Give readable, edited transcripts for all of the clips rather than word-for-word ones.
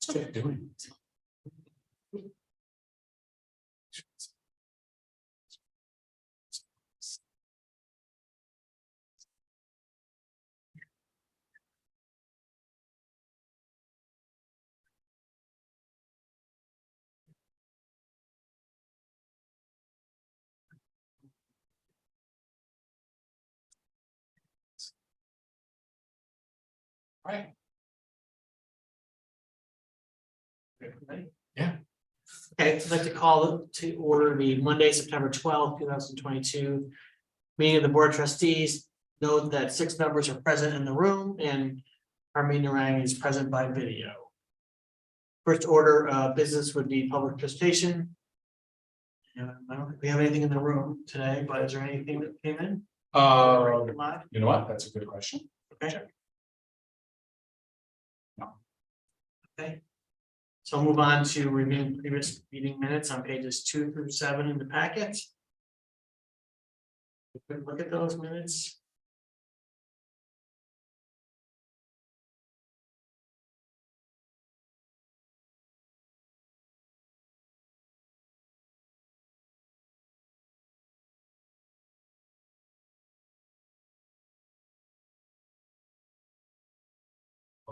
Keep doing it. Right. Ready? Yeah. Okay, I'd like to call to order the Monday, September 12th, 2022 meeting of the Board of Trustees. Note that 6 members are present in the room and Armin Narang is present by video. First order of business would be public participation. I don't think we have anything in the room today, but is there anything that came in? Live? You know what? That's a good question. Okay. Check. No. Okay. So I'll move on to reviewing previous meeting minutes on pages 2 through 7 in the packet. Quick look at those minutes.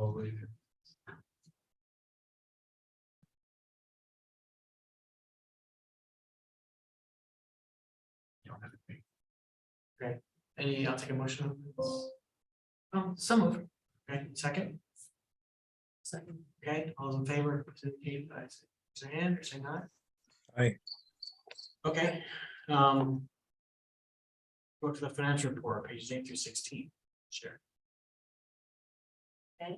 Oh, you don't have to think. I'll take a motion. So move. Okay, second. Second. Okay, all those in favor, indicate by saying hand or saying aye. Aye. Okay. Go to the financial report, pages 8 through 16. Sure. Okay,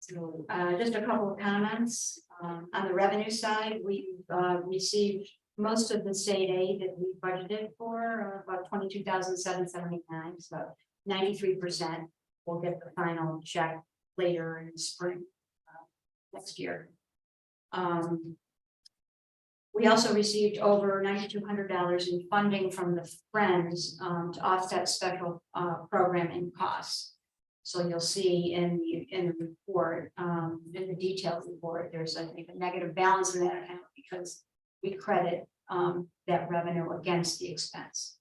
so just a couple of comments. On the revenue side, we've received most of the state aid that we budgeted for, about 22,779, so 93%. We'll get the final check later in spring next year. We also received over $9,200 in funding from the Friends to offset special programming costs. So you'll see in the report, in the detailed report, there's I think a negative balance in that account because we credit that revenue against the expense.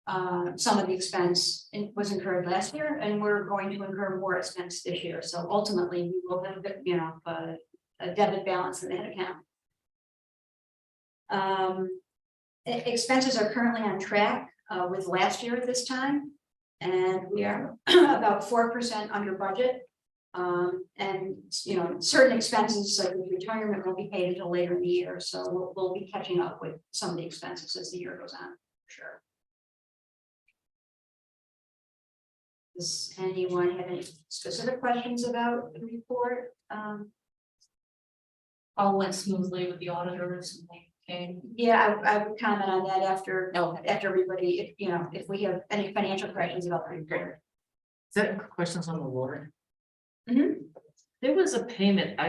Some of the expense was incurred last year, and we're going to incur more expense this year. So ultimately, we will have a debit balance in that account. Expenses are currently on track with last year at this time. And we are about 4% under budget. And certain expenses like retirement won't be paid until later in the year. So we'll be catching up with some of the expenses as the year goes on, for sure. Does anyone have any specific questions about the report? All went smoothly with the auditors and they came. Yeah, I would comment on that after Okay. after everybody, if we have any financial questions about the report. Is that questions on the warrant? Mhm. There was a payment,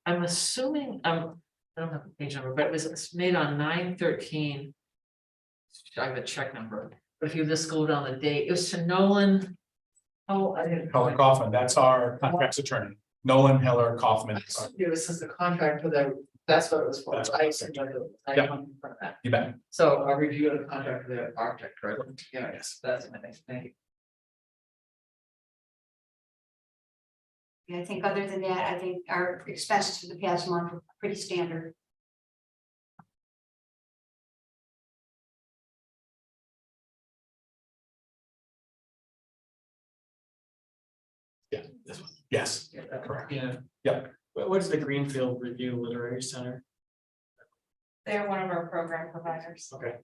I'm assuming, I don't have the page number, but it was made on 9/13. I have a check number, but if you just go down the date, it was to Nolan. Oh, I didn't. Heller Kaufman, that's our contracts attorney. Nolan Heller Kaufman. It was since the contract for that's what it was for. That's I assumed I Yeah. want from that. You bet. So a review of the contract for the architect, right? Yeah, yes, that's my next thing. And I think other than that, I think our expenses for the past month were pretty standard. Yeah, this one. Yes, Yeah, that- correct. Yeah. Yep. What is the Greenfield Review Literary Center? They're one of our program providers. Okay.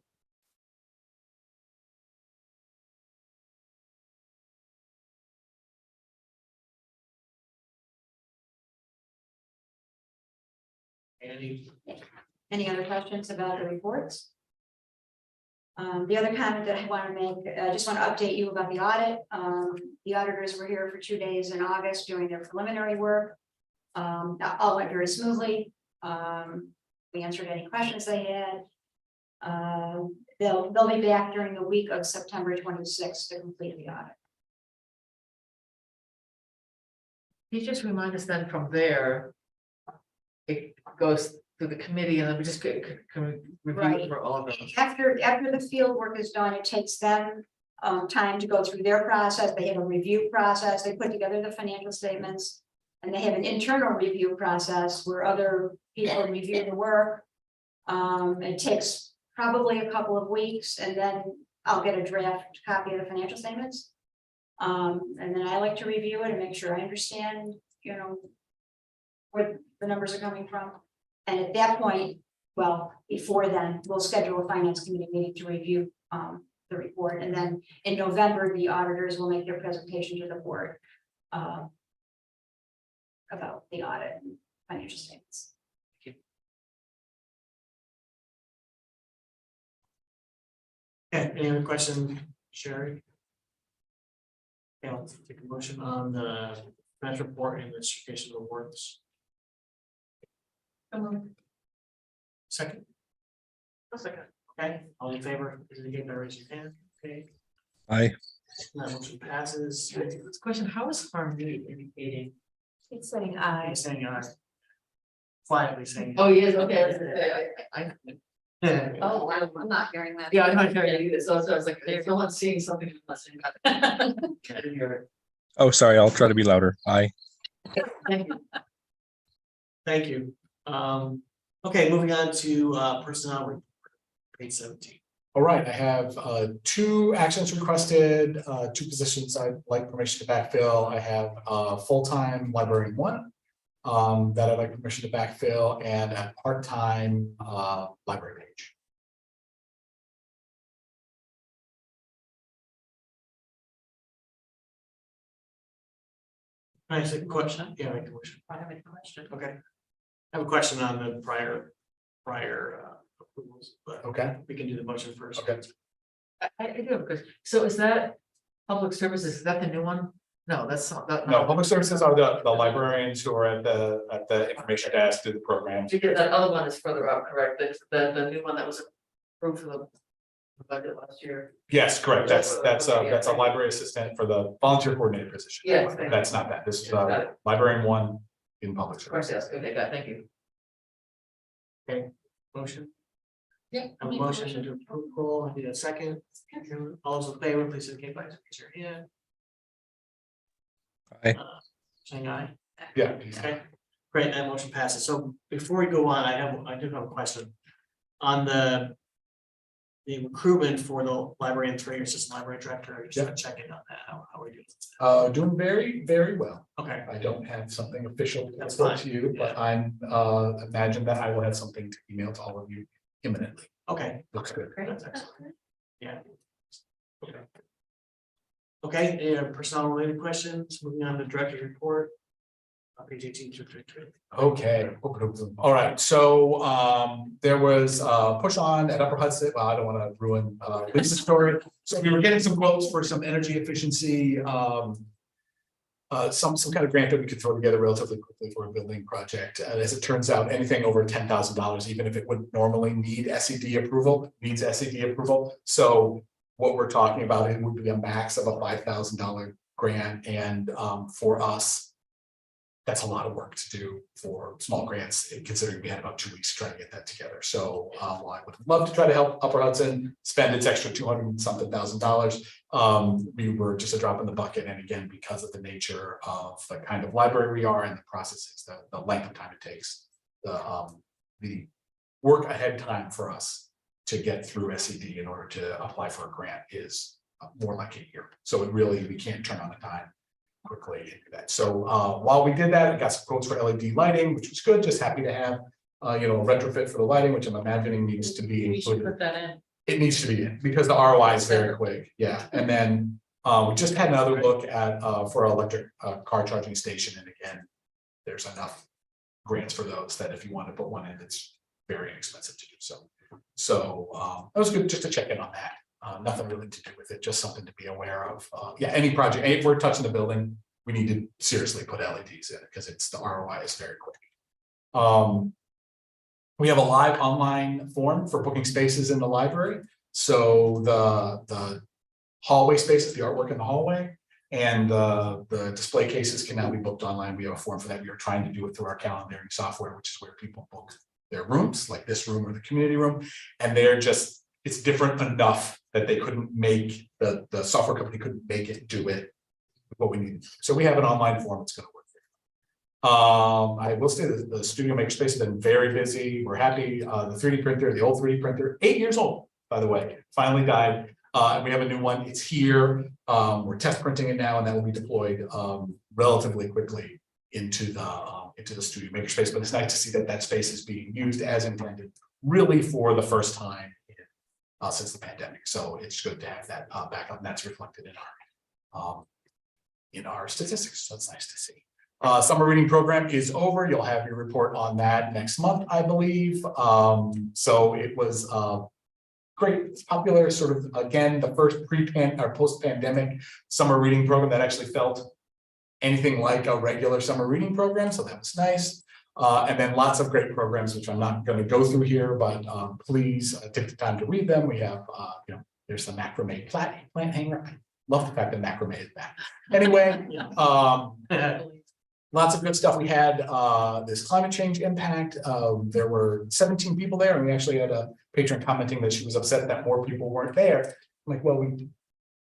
Any other questions about the reports? The other comment that I want to make, I just want to update you about the audit. The auditors were here for 2 days in August doing their preliminary work. All went very smoothly. We answered any questions they had. They'll be back during the week of September 26th to complete the audit. you just remind us then from there? It goes through the committee and then we just can we review Right. it for all of them. After the field work is done, it takes them time to go through their process. They have a review process. They put together the financial statements. And they have an internal review process where other people review the work. It takes probably a couple of weeks and then I'll get a draft copy of the financial statements. And then I like to review it and make sure I understand, you know, where the numbers are coming from. And at that point, well, before then, we'll schedule a finance committee meeting to review the report. And then in November, the auditors will make their presentation to the board about the audit and financial statements. Okay, any other questions, Sherry? Okay, I'll take a motion on the financial report and the certification of awards. Second. A second. Okay, all in favor, please indicate by raising your hand. Okay, Aye. that motion passes. This question, how is Harmony indicating? It's saying I'm saying quietly saying. Oh, yes, okay. I Yeah. Oh, I'm not hearing that. yeah, I'm not hearing it either, so I was like, if no one's seeing something, I'm not seeing that. I didn't hear it. Oh, sorry, I'll try to be louder. Aye. Thank you. Thank you. Okay, moving on to personnel report, page 17. All right, I have two actions requested, two positions I'd like permission to backfill. I have full-time librarian one that I'd like permission to backfill, and a part-time library page. Can I ask a question? Yeah, make a motion. I have a question. Okay. I have a question on the prior approvals, but Okay, we can do the motion first. okay. I do have a question. So is that public services? Is that the new one? No, that's not that. No, public services are the librarians who are at the information desk, do the programs. Because that other one is further up, correct? The new one that was approved for the budget last year. Yes, correct. That's a library assistant for the volunteer coordinator position. Yes. That's not that. This is Got it. librarian one in public Of course, services. yes, okay, got it, thank you. Motion. Yeah. A motion to approve. I need a second. All those in favor, please indicate by raising your hand. Aye. Saying aye. Yeah. Okay, great, that motion passes. So before we go on, I do have a question. On the recruitment for the librarian 3 assistant library director, just checking on that, how are we doing? Doing very, very well. Okay, I don't have something official to That's report fine. to you, but I'm imagine that I will have something to email to all of you imminently. okay, Looks good. that's excellent. Yeah. Okay. Okay, any other personnel related questions? Moving on to director's report. Page 18 to 33. Okay, all right, so there was a push on at Upper Hudson. Well, I don't want to ruin Lisa's story. So we were getting some quotes for some energy efficiency, some kind of grant that we could throw together relatively quickly for a building project. And as it turns out, anything over $10,000, even if it would normally need SED approval, needs SED approval. So what we're talking about, it would be a max of a $5,000 grant, and for us, that's a lot of work to do for small grants, considering we had about 2 weeks to try to get that together. So while I would love to try to help Upper Hudson spend its extra $200-something thousand, we were just a drop in the bucket. And again, because of the nature of the kind of library we are and the processes, the length of time it takes, the work ahead time for us to get through SED in order to apply for a grant is more like a year. So it really, we can't turn on the time quickly into that. So while we did that, we got some quotes for LED lighting, which was good. Just happy to have a retrofit for the lighting, which I'm imagining needs to be We should included. put that in. It needs to be in because the ROI is very quick. Yeah, and then we just had another look at for our electric car charging station, and again, there's enough grants for those that if you want to put one in, it's very inexpensive to do so. So that was good just to check in on that. Nothing really to do with it, just something to be aware of. Yeah, any project, if we're touching the building, we need to seriously put LEDs in it because it's the ROI is very quick. We have a live online form for booking spaces in the library. So the hallway spaces, the artwork in the hallway, And the display cases can now be booked online. We have a form for that. We are trying to do it through our calendaring software, which is where people book their rooms, like this room or the community room. And they're just, it's different enough that they couldn't make, the software company couldn't make it do it what we need. So we have an online form that's going to work. I will say that the studio makerspace has been very busy. We're happy. The 3D printer, the old 3D printer, 8 years old, by the way, finally died. And we have a new one. It's here. We're test printing it now, and that will be deployed relatively quickly into the studio makerspace. But it's nice to see that that space is being used as intended, really for the first time since the pandemic. So it's good to have that back up, and that's reflected in our statistics. So it's nice to see. Summer reading program is over. You'll have your report on that next month, I believe. So it was great. It's popular, sort of, again, the first or post-pandemic summer reading program that actually felt anything like a regular summer reading program. So that was nice. And then lots of great programs, which I'm not going to go through here, but please take the time to read them. We have, there's the macrame plant hanger. I love the fact that macrame is back. Anyway, lots of good stuff. We had this climate change impact. There were 17 people there, and we actually had a patron commenting that she was upset that more people weren't there. I'm like, well, we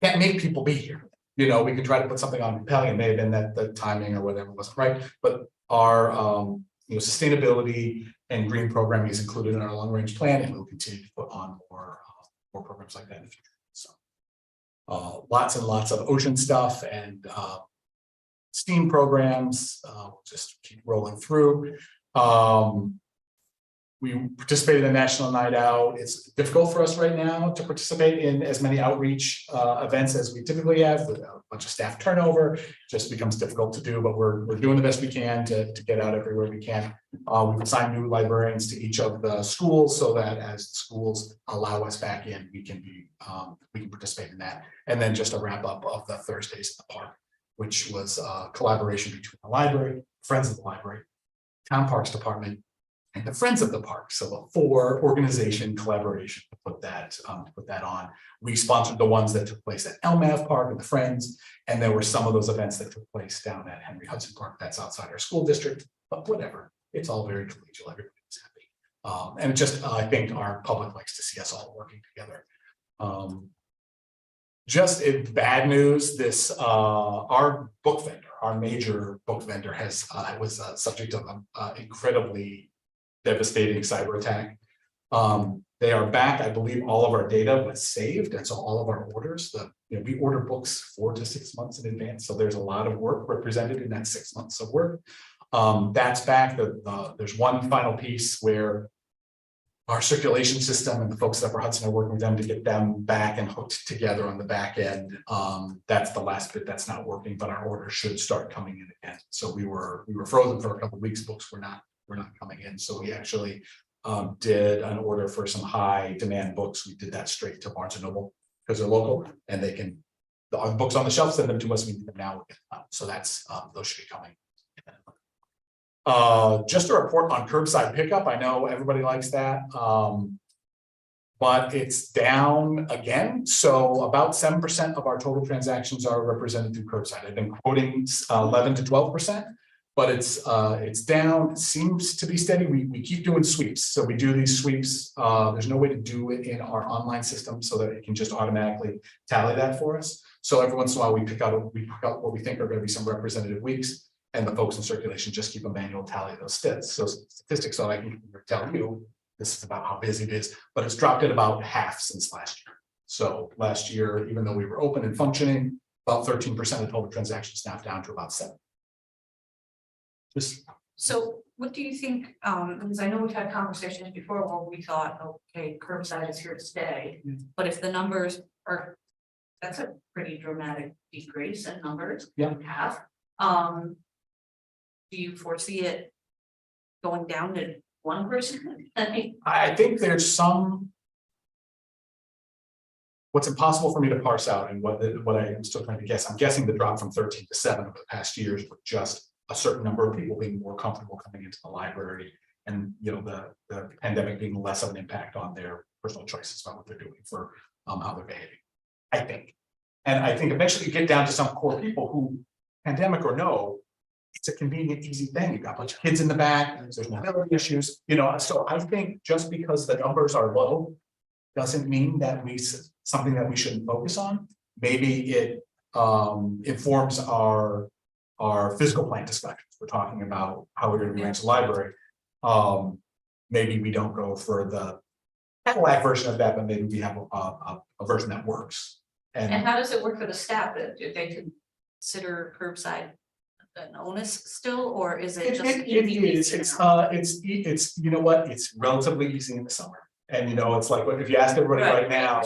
can't make people be here. We can try to put something on compelling. It may have been that the timing or whatever wasn't right, but our sustainability and green programming is included in our long range plan, and we'll continue to put on more programs like that in the future. So lots and lots of ocean stuff and STEAM programs. We'll just keep rolling through. We participated in National Night Out. It's difficult for us right now to participate in as many outreach events as we typically have, with a bunch of staff turnover. It just becomes difficult to do, but we're doing the best we can to get out everywhere we can. We've assigned new librarians to each of the schools so that as the schools allow us back in, we can participate in that. And then just a wrap up of the Thursdays at the park, which was a collaboration between the library, Friends of the Library, Town Parks Department, and the Friends of the Park. So a 4-organization collaboration to put that on. We sponsored the ones that took place at Elmav Park and the Friends, and there were some of those events that took place down at Henry Hudson Park. That's outside our school district, but whatever. It's all very collegial. Everybody was happy. And just, I think our public likes to see us all working together. Just in bad news, our book vendor, our major book vendor was subject of an incredibly devastating cyber attack. They are back. I believe all of our data was saved, and so all of our orders, we order books 4 to 6 months in advance. So there's a lot of work represented in that 6 months of work. That's back. There's one final piece where our circulation system and the folks at Upper Hudson are working with them to get them back and hooked together on the back end. That's the last bit that's not working, but our orders should start coming in again. So we were frozen for a couple of weeks. Books were not coming in. So we actually did an order for some high demand books. We did that straight to Barnes and Noble because they're local and they can, the books on the shelf, send them to us. We need them now. So that's those should be coming. Just a report on curbside pickup. I know everybody likes that, but it's down again. So about 7% of our total transactions are represented through curbside. I've been quoting 11 to 12%, but it's down. It seems to be steady. We keep doing sweeps. So we do these sweeps. There's no way to do it in our online system so that it can just automatically tally that for us. So every once in a while we pick out what we think are going to be some representative weeks. And the folks in circulation just keep a manual tally of those statistics. So I can tell you this is about how busy it is, but it's dropped at about half since last year. So last year, even though we were open and functioning, about 13% of total transactions now down to about 7%. So what do you think, because I know we've had conversations before where we thought, okay, curbside is here to stay, but if the numbers are, that's a pretty dramatic decrease in numbers. Yeah. Half. Do you foresee it going down to 1%? I think there's some. What's impossible for me to parse out, and what I'm still trying to guess. I'm guessing the drop from 13 to 7 over the past years was just a certain number of people being more comfortable coming into the library, and the pandemic being less of an impact on their personal choices about what they're doing for how they're behaving. I think. And I think eventually you get down to some core people who, pandemic or no, it's a convenient, easy thing. You've got a bunch of kids in the back, there's mobility issues, you know, so I think just because the numbers are low doesn't mean that something that we shouldn't focus on. Maybe it informs our physical plan discussions. We're talking about how we're going to arrange the library. Maybe we don't go for the Cadillac version of that, but maybe we have a version that works. And how does it work for the staff? That they can consider curbside an onus still, or is it just? It's you know what, it's relatively easy in the summer. And you know, it's like if you ask everybody right now,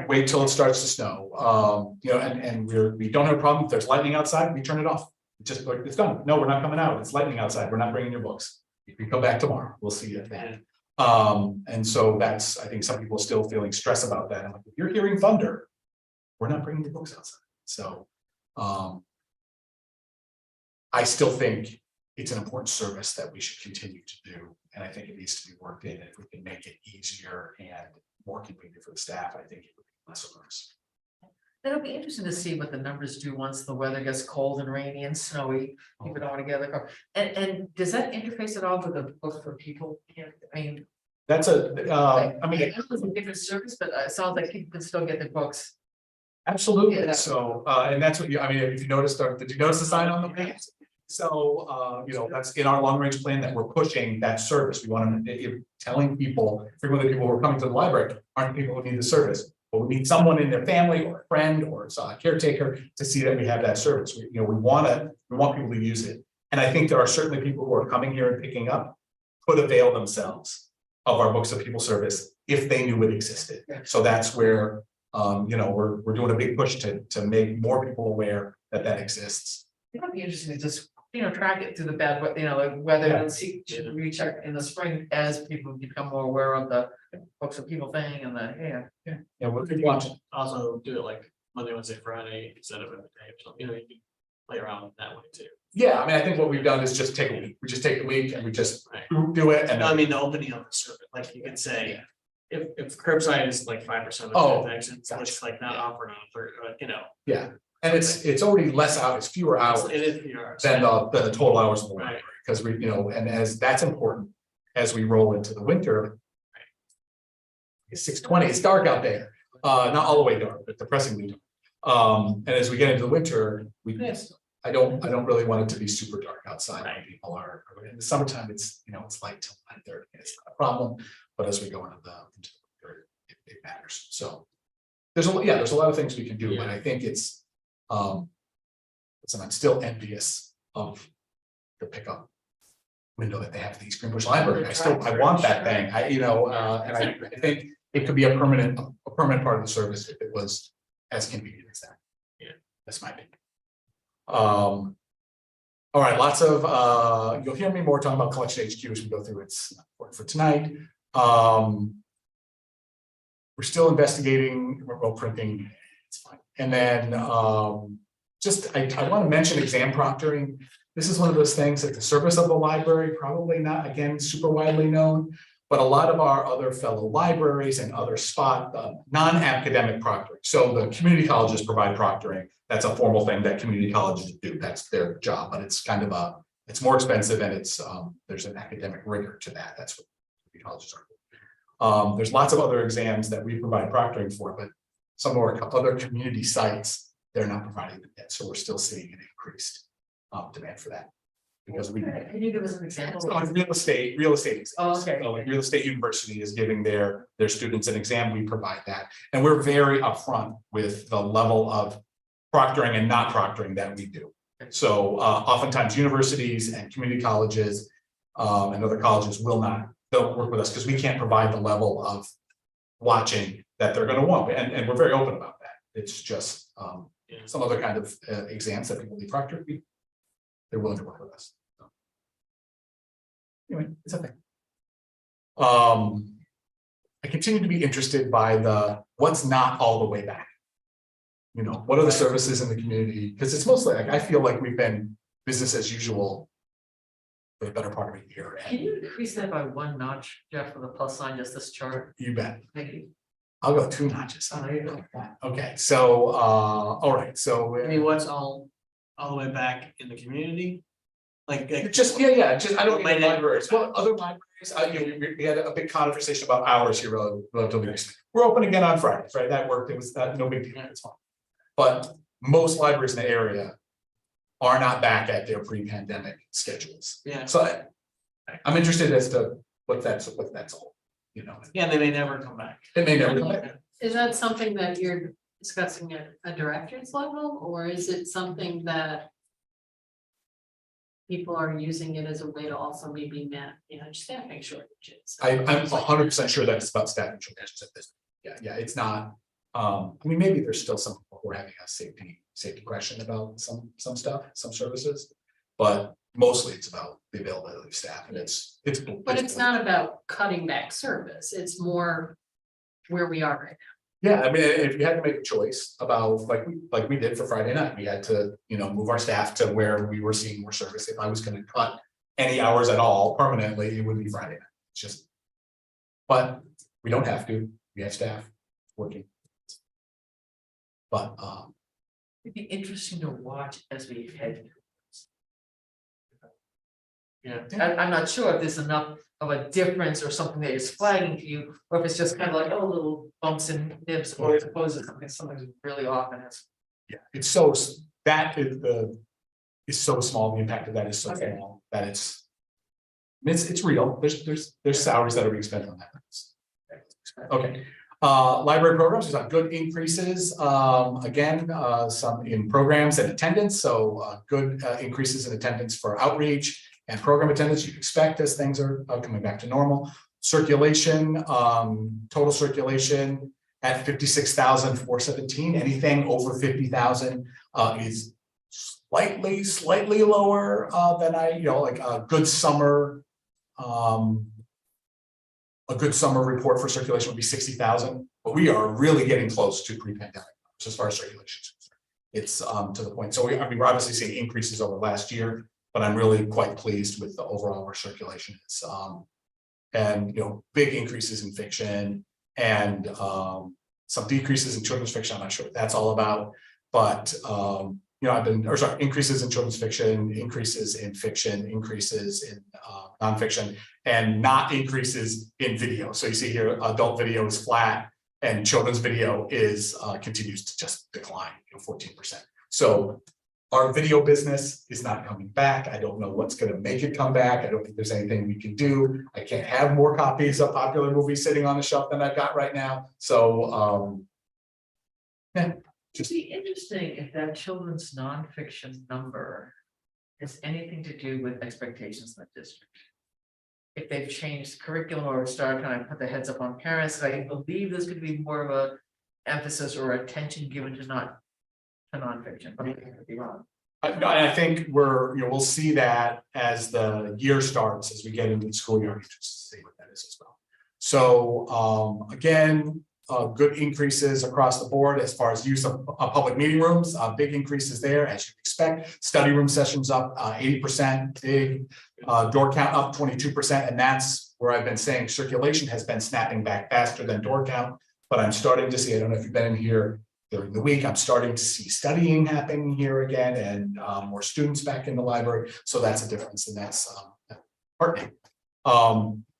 wait till it starts to snow. You know, and we don't have a problem. If there's lightning outside, we turn it off. Just like it's done. No, we're not coming out. It's lightning outside. We're not bringing your books. You can come back tomorrow. We'll see you then. And so that's, I think some people are still feeling stress about that. I'm like, if you're hearing thunder, we're not bringing the books outside. So I still think it's an important service that we should continue to do. And I think it needs to be worked in. If we can make it easier and more convenient for the staff, I think it would be less onerous. It'll be interesting to see what the numbers do once the weather gets cold and rainy and snowy, keep it all together. And does that interface at all with the book for people? I mean, that's a, I mean, it's a different service, but it sounds like people can still get their books. absolutely. Yeah. So, and that's what I mean, if you noticed, did you notice the sign on the page? So, you know, that's in our long range plan that we're pushing that service. We want to telling people, frequently people who are coming to the library aren't people who need the service. But we need someone in their family or a friend or a caretaker to see that we have that service. We want people to use it. And I think there are certainly people who are coming here and picking up, could avail themselves of our books of people service if they knew it existed. So that's where, you know, we're doing a big push to make more people aware that that exists. It might be interesting to just, you know, track it through the bad, you know, like whether and see, recheck in the spring as people become more aware of the books of people thing and the, Yeah, we'll keep watching. Also do it like Monday, Wednesday, Friday instead of every day or something, you know, you can play around that way too. Yeah, I mean, I think what we've done is just take a week. We just take the week and we just do it. And I mean, the opening of the service, like you can say, if curbside is like 5% of the transactions, it's like not offered on for, you know. Yeah, and it's already less hours, it's fewer hours It is fewer hours. than the total hours of the library, because we, you know, and as that's important as we roll into the winter. It's 6:20, it's dark out there, not all the way dark, but depressingly dark. And as we get into the winter, I don't really want it to be super dark outside when people are, in the summertime, it's, you know, it's light till 9:30, it's not a problem, but as we go into the winter, it matters. So there's a lot of things we can do, but I think it's listen, I'm still envious of the pickup window that they have at the East Greenbush Library. I want that thing. And I think it could be a permanent part of the service if it was as convenient as that. Yeah, that's my opinion. All right, lots of you'll hear me more talking about collection HQ as we go through. It's not important for tonight. We're still investigating remote printing. It's fine. And then I want to mention exam proctoring. This is one of those things that the service of the library, probably not, again, super widely known, but a lot of our other fellow libraries and other non-academic proctoring. So the community colleges provide proctoring. That's a formal thing that community colleges do. That's their job, but it's kind of it's more expensive and it's there's an academic rigor to that. That's what community colleges are. There's lots of other exams that we provide proctoring for, but some of our other community sites, they're not providing them yet. So we're still seeing an increased demand for that. Because can you give us an example? So like real estate exams. Oh, okay. So like Real Estate University is giving their students an exam, we provide that. And we're very upfront with the level of proctoring and not proctoring that we do. So oftentimes universities and community colleges and other colleges don't work with us because we can't provide the level of watching that they're going to want. And we're very open about that. It's just some other kind of exams that people need proctored. They're willing to work with us. So. Anyway, it's a thing. I continue to be interested by what's not all the way back. You know, what are the services in the community? Because it's mostly like I feel like we've been business as usual for the better part of a year. Can you increase that by one notch, Jeff, for the plus sign, just this chart? You bet. Thank you. I'll go 2 notches. Oh, there you go. Okay, so, all right, so. I mean, what's all the way back in the community? Like, Just, yeah, just, I don't Might mean not- libraries, well, other libraries, we had a big conversation about hours here relatively recently. We're open again on Fridays, right, that worked, it was no big deal, it's fine. But most libraries in the area are not back at their pre-pandemic schedules. yeah, So I'm interested as to what that's all, you know, yeah, they may never come back. it may never come back. Is that something that you're discussing at a director's level, or is it something that people are using it as a way to also maybe staffing shortages? I'm 100% sure that it's about staffing shortages at this. Yeah, it's not. I mean, maybe there's still some people who are having a safety question about some stuff, some services, but mostly it's about the availability of staff, and But it's not about cutting back service, it's more where we are right Yeah, I mean, if you had to make a choice about like we did for Friday night, we had to, move our staff to where we were seeing more service. If I was going to cut any hours at all permanently, it would be Friday night. It's just, but we don't have to. We have staff working. But It'd be interesting to watch as we head. Yeah. I'm not sure if there's enough of a difference or something that is flagging to you, or if it's just kind of like, oh, little bumps and dips, or as opposed to something really often is. yeah, it's so that is so small. The impact of that is so Okay. small that it's real. There's salaries that are being spent on that. Okay. Library programs, we've got good increases. Again, some in programs and attendance. So good increases in attendance for outreach and program attendance you'd expect as things are coming back to normal. Circulation, total circulation at 56,417. Anything over 50,000 is slightly lower than like a good summer. A good summer report for circulation would be 60,000, but we are really getting close to pre-pandemic as far as circulation. It's to the point. So we're obviously seeing increases over last year, but I'm really quite pleased with the overall where circulation is. And big increases in fiction and some decreases in children's fiction. I'm not sure what that's all about, but increases in children's fiction, increases in fiction, increases in nonfiction, and not increases in video. So you see here, adult video is flat, and children's video is continues to just decline, 14%. So our video business is not coming back. I don't know what's going to make it come back. I don't think there's anything we can do. I can't have more copies of popular movies sitting on the shelf than I've got right now. So It'd be interesting if that children's nonfiction number has anything to do with expectations in the district. If they've changed curriculum or started kind of put the heads up on parents, I believe there's going to be more of a emphasis or attention given to nonfiction. But I could be wrong. I think we'll see that as the year starts, as we get into the school year, just to see what that is as well. So again, good increases across the board as far as use of public meeting rooms, big increases there as you expect. Study room sessions up 80%, big door count up 22%, and that's where I've been saying circulation has been snapping back faster than door count. But I'm starting to see, I don't know if you've been in here during the week, I'm starting to see studying happening here again and more students back in the library. So that's a difference, and that's heartening.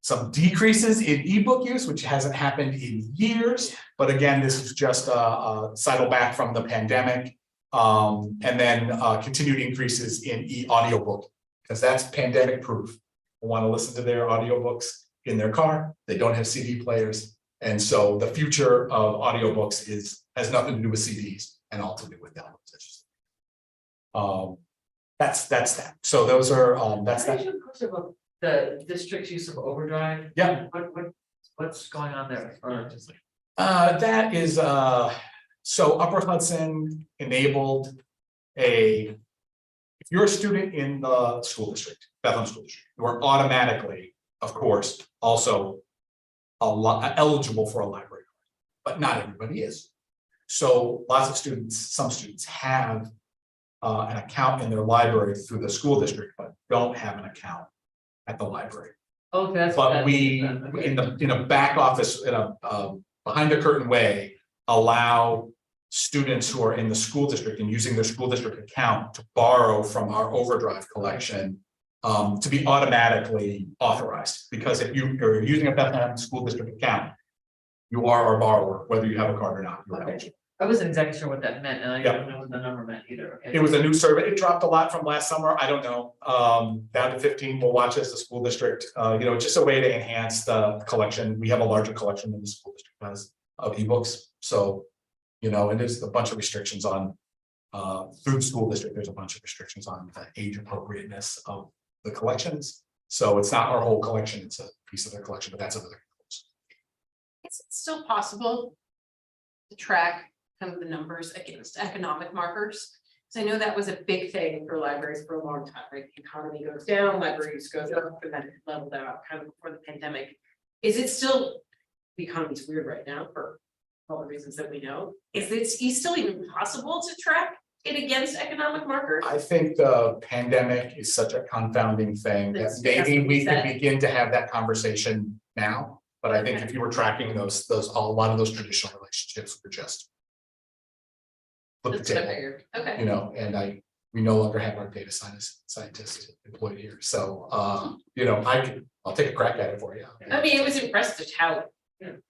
Some decreases in ebook use, which hasn't happened in years, but again, this is just a cycle back from the pandemic, and then continued increases in audiobook, because that's pandemic proof. They want to listen to their audiobooks in their car. They don't have CD players, and so the future of audiobooks has nothing to do with CDs and all to do with downloads. That's that. So those are that's Can I that. ask you a question about the district's use of overdrive? Yeah. What's going on there? Or just like, That is so Upper Hudson enabled if you're a student in the school district, Bethlehem School District, you are automatically, of course, also eligible for a library card, but not everybody is. So lots of students, some students have an account in their library through the school district, but don't have an account at the library. okay, that's. But that's- we, okay. in a back office, in a behind the curtain way, allow students who are in the school district and using their school district account to borrow from our overdraft collection to be automatically authorized. Because if you're using a Bethlehem school district account, you are our borrower, whether you have a card or not. You're eligible. I wasn't exactly sure what that meant, and I Yeah. don't know what the number meant either. Okay. It was a new survey. It dropped a lot from last summer. I don't know. Down to 15. We'll watch as the school district. Just a way to enhance the collection. We have a larger collection than the school district has of ebooks. So, and there's a bunch of restrictions on through the school district. There's a bunch of restrictions on the age appropriateness of the collections. So it's not our whole collection. It's a piece of their collection, but that's another. Is it still possible to track kind of the numbers against economic markers? So I know that was a big thing for libraries for a long time, right? The economy goes down, libraries goes up, and then it leveled out kind of before the pandemic. Is it still, the economy's weird right now for all the reasons that we know. Is it still even possible to track it against economic markers? I think the pandemic is such a confounding thing that maybe we could begin to have that conversation now. But I think if you were tracking those, a lot of those traditional relationships were just. That's what I figured. Okay. And we no longer have our data scientist employed here. So, I'll take a crack at it for you. I mean, it was impressive how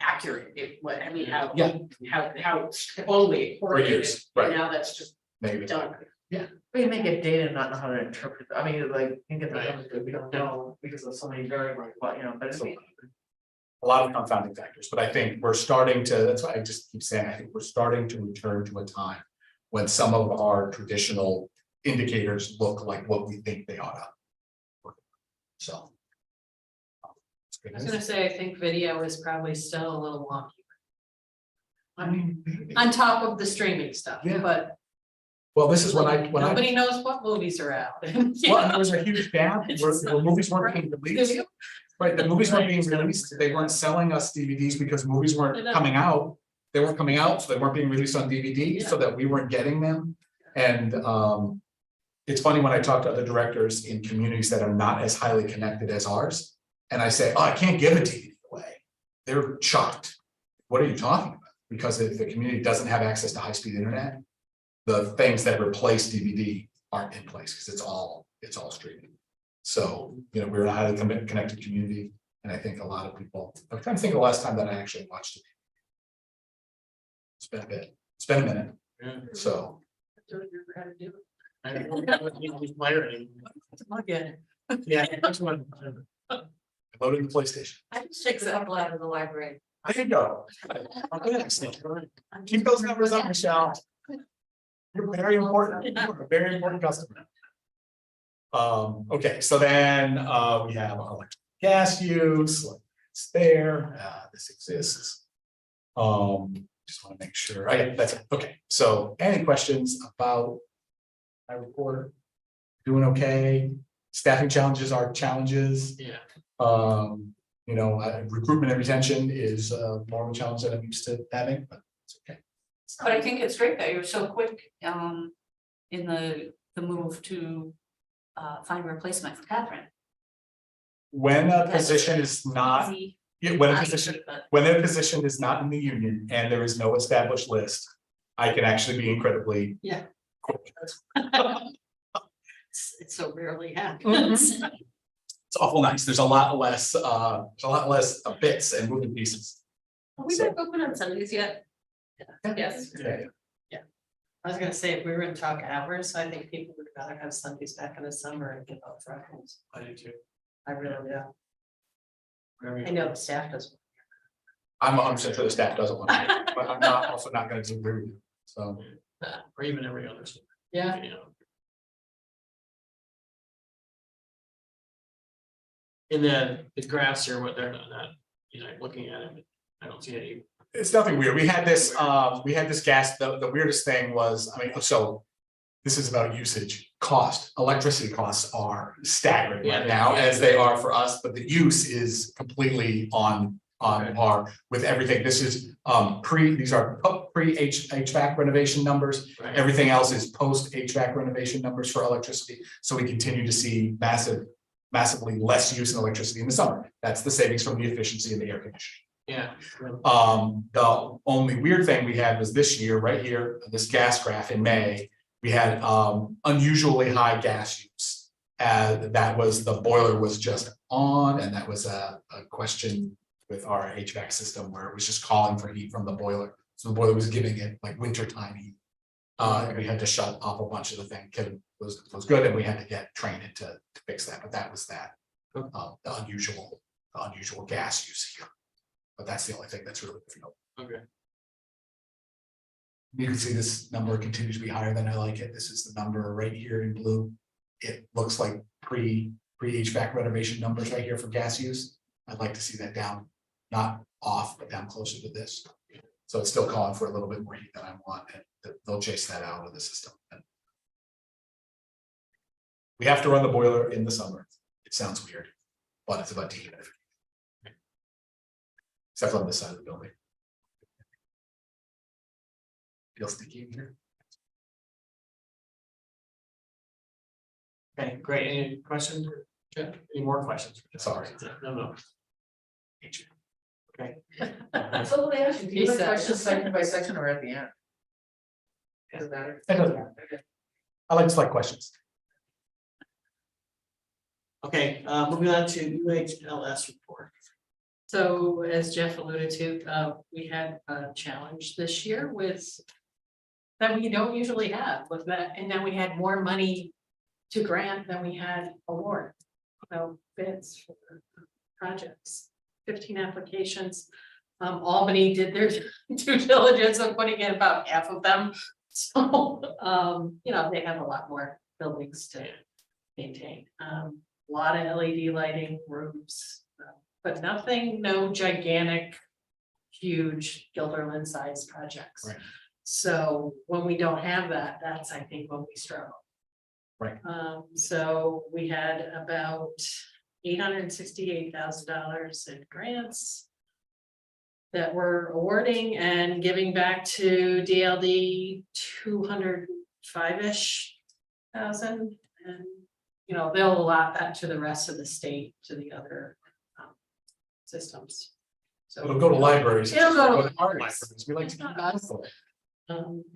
accurate it was. I mean, how slowly For years, right. Now that's just Maybe. done. We can make it data and not know how to interpret. I mean, like, think of the numbers that we don't know because of so many variables, but but it's. A lot of confounding factors, but I think we're starting to, that's why I just keep saying, I think we're starting to return to a time when some of our traditional indicators look like what we think they ought to. So. I was gonna say, I think video is probably still a little wonky. I mean, On top of the streaming stuff, Yeah. but well, this is when nobody knows what movies are out. well, there was a huge gap where movies weren't being released. Right, the movies weren't being released, they weren't selling us DVDs because movies weren't coming out. They weren't coming out, so they weren't being released on DVD, so that we weren't getting them. And it's funny when I talk to other directors in communities that are not as highly connected as ours. And I say, oh, I can't give a DVD away. They're shocked. What are you talking about? Because if the community doesn't have access to high-speed internet, the things that replace DVD aren't in place because it's all streaming. So, we're a highly connected community, and I think a lot of people, I'm trying to think of the last time that I actually watched it. It's been a bit, it's been a minute, so. I don't have a player anymore. Again, Yeah, that's one. I loaded the PlayStation. I just take a couple out of the library. There you go. Keep those numbers up, Michelle. You're very important, you're a very important customer. Okay, so then we have our electric gas use, like it's there, this exists. Just want to make sure, yeah, that's it. Okay, so any questions about my report? Doing okay? Staffing challenges are challenges. Yeah. Recruitment and retention is more of a challenge that I'm used to having, but it's okay. But I think it's great that you're so quick in the move to find a replacement for Catherine. When a position is not, Easy. when a position is not in the union and there is no established list, I can actually be incredibly. Yeah. quick. It so rarely happens. It's awful nice. There's a lot less bits and moving pieces. Are we back open on Sundays yet? Yes. Yeah. I was gonna say, if we were gonna talk hours, I think people would rather have Sundays back in the summer and give up Fridays. I do too. I really do. I know the staff doesn't. I'm 100% sure the staff doesn't want to, but I'm also not going to agree with you. So Or even every other. Yeah. And then the graphs here, what they're not, looking at it, I don't see any. it's nothing weird. We had this gas. The weirdest thing was, so this is about usage cost. Electricity costs are staggering right now, as they are for us, but the use is completely on par with everything. This is these are pre-HVAC renovation numbers. Right. Everything else is post HVAC renovation numbers for electricity. So we continue to see massively less use in electricity in the summer. That's the savings from the efficiency of the air conditioning. Yeah. The only weird thing we had was this year, right here, this gas graph in May, we had unusually high gas use. That was, the boiler was just on, and that was a question with our HVAC system where it was just calling for heat from the boiler. So the boiler was giving it like wintertime heat. And we had to shut off a bunch of the thing, it was good, and we had to get trained to fix that, but that was that. The unusual gas use here. But that's the only thing that's really difficult. Okay. You can see this number continues to be higher than I like it. This is the number right here in blue. It looks like pre HVAC renovation numbers right here for gas use. I'd like to see that down, not off, but down closer to this. So it's still calling for a little bit more heat than I want, and they'll chase that out of the system. And we have to run the boiler in the summer. It sounds weird, but it's about dehumidification. Except on this side of the building. Feels sticky in here. Okay, great. Any questions? Any more questions? Sorry. No. Okay. So they ask you, do you have questions section by section or at the end? Doesn't matter. It doesn't matter. I like to like questions. Okay, moving on to UHLS report. So as Jeff alluded to, we had a challenge this year with that we don't usually have with that, and then we had more money to grant than we had award. So bids for projects, 15 applications. Albany did their due diligence of putting in about half of them. So, you know, they have a lot more buildings to maintain. A lot of LED lighting, roofs, but nothing, no gigantic, huge Gilderland sized projects. Right. So when we don't have that, that's, I think, when we struggle. Right. So we had about $868,000 in grants that we're awarding and giving back to DLD 205-ish thousand, and you know, they'll allot that to the rest of the state, to the other systems. So It'll go to libraries. It'll go to our libraries. libraries. We like to keep that full.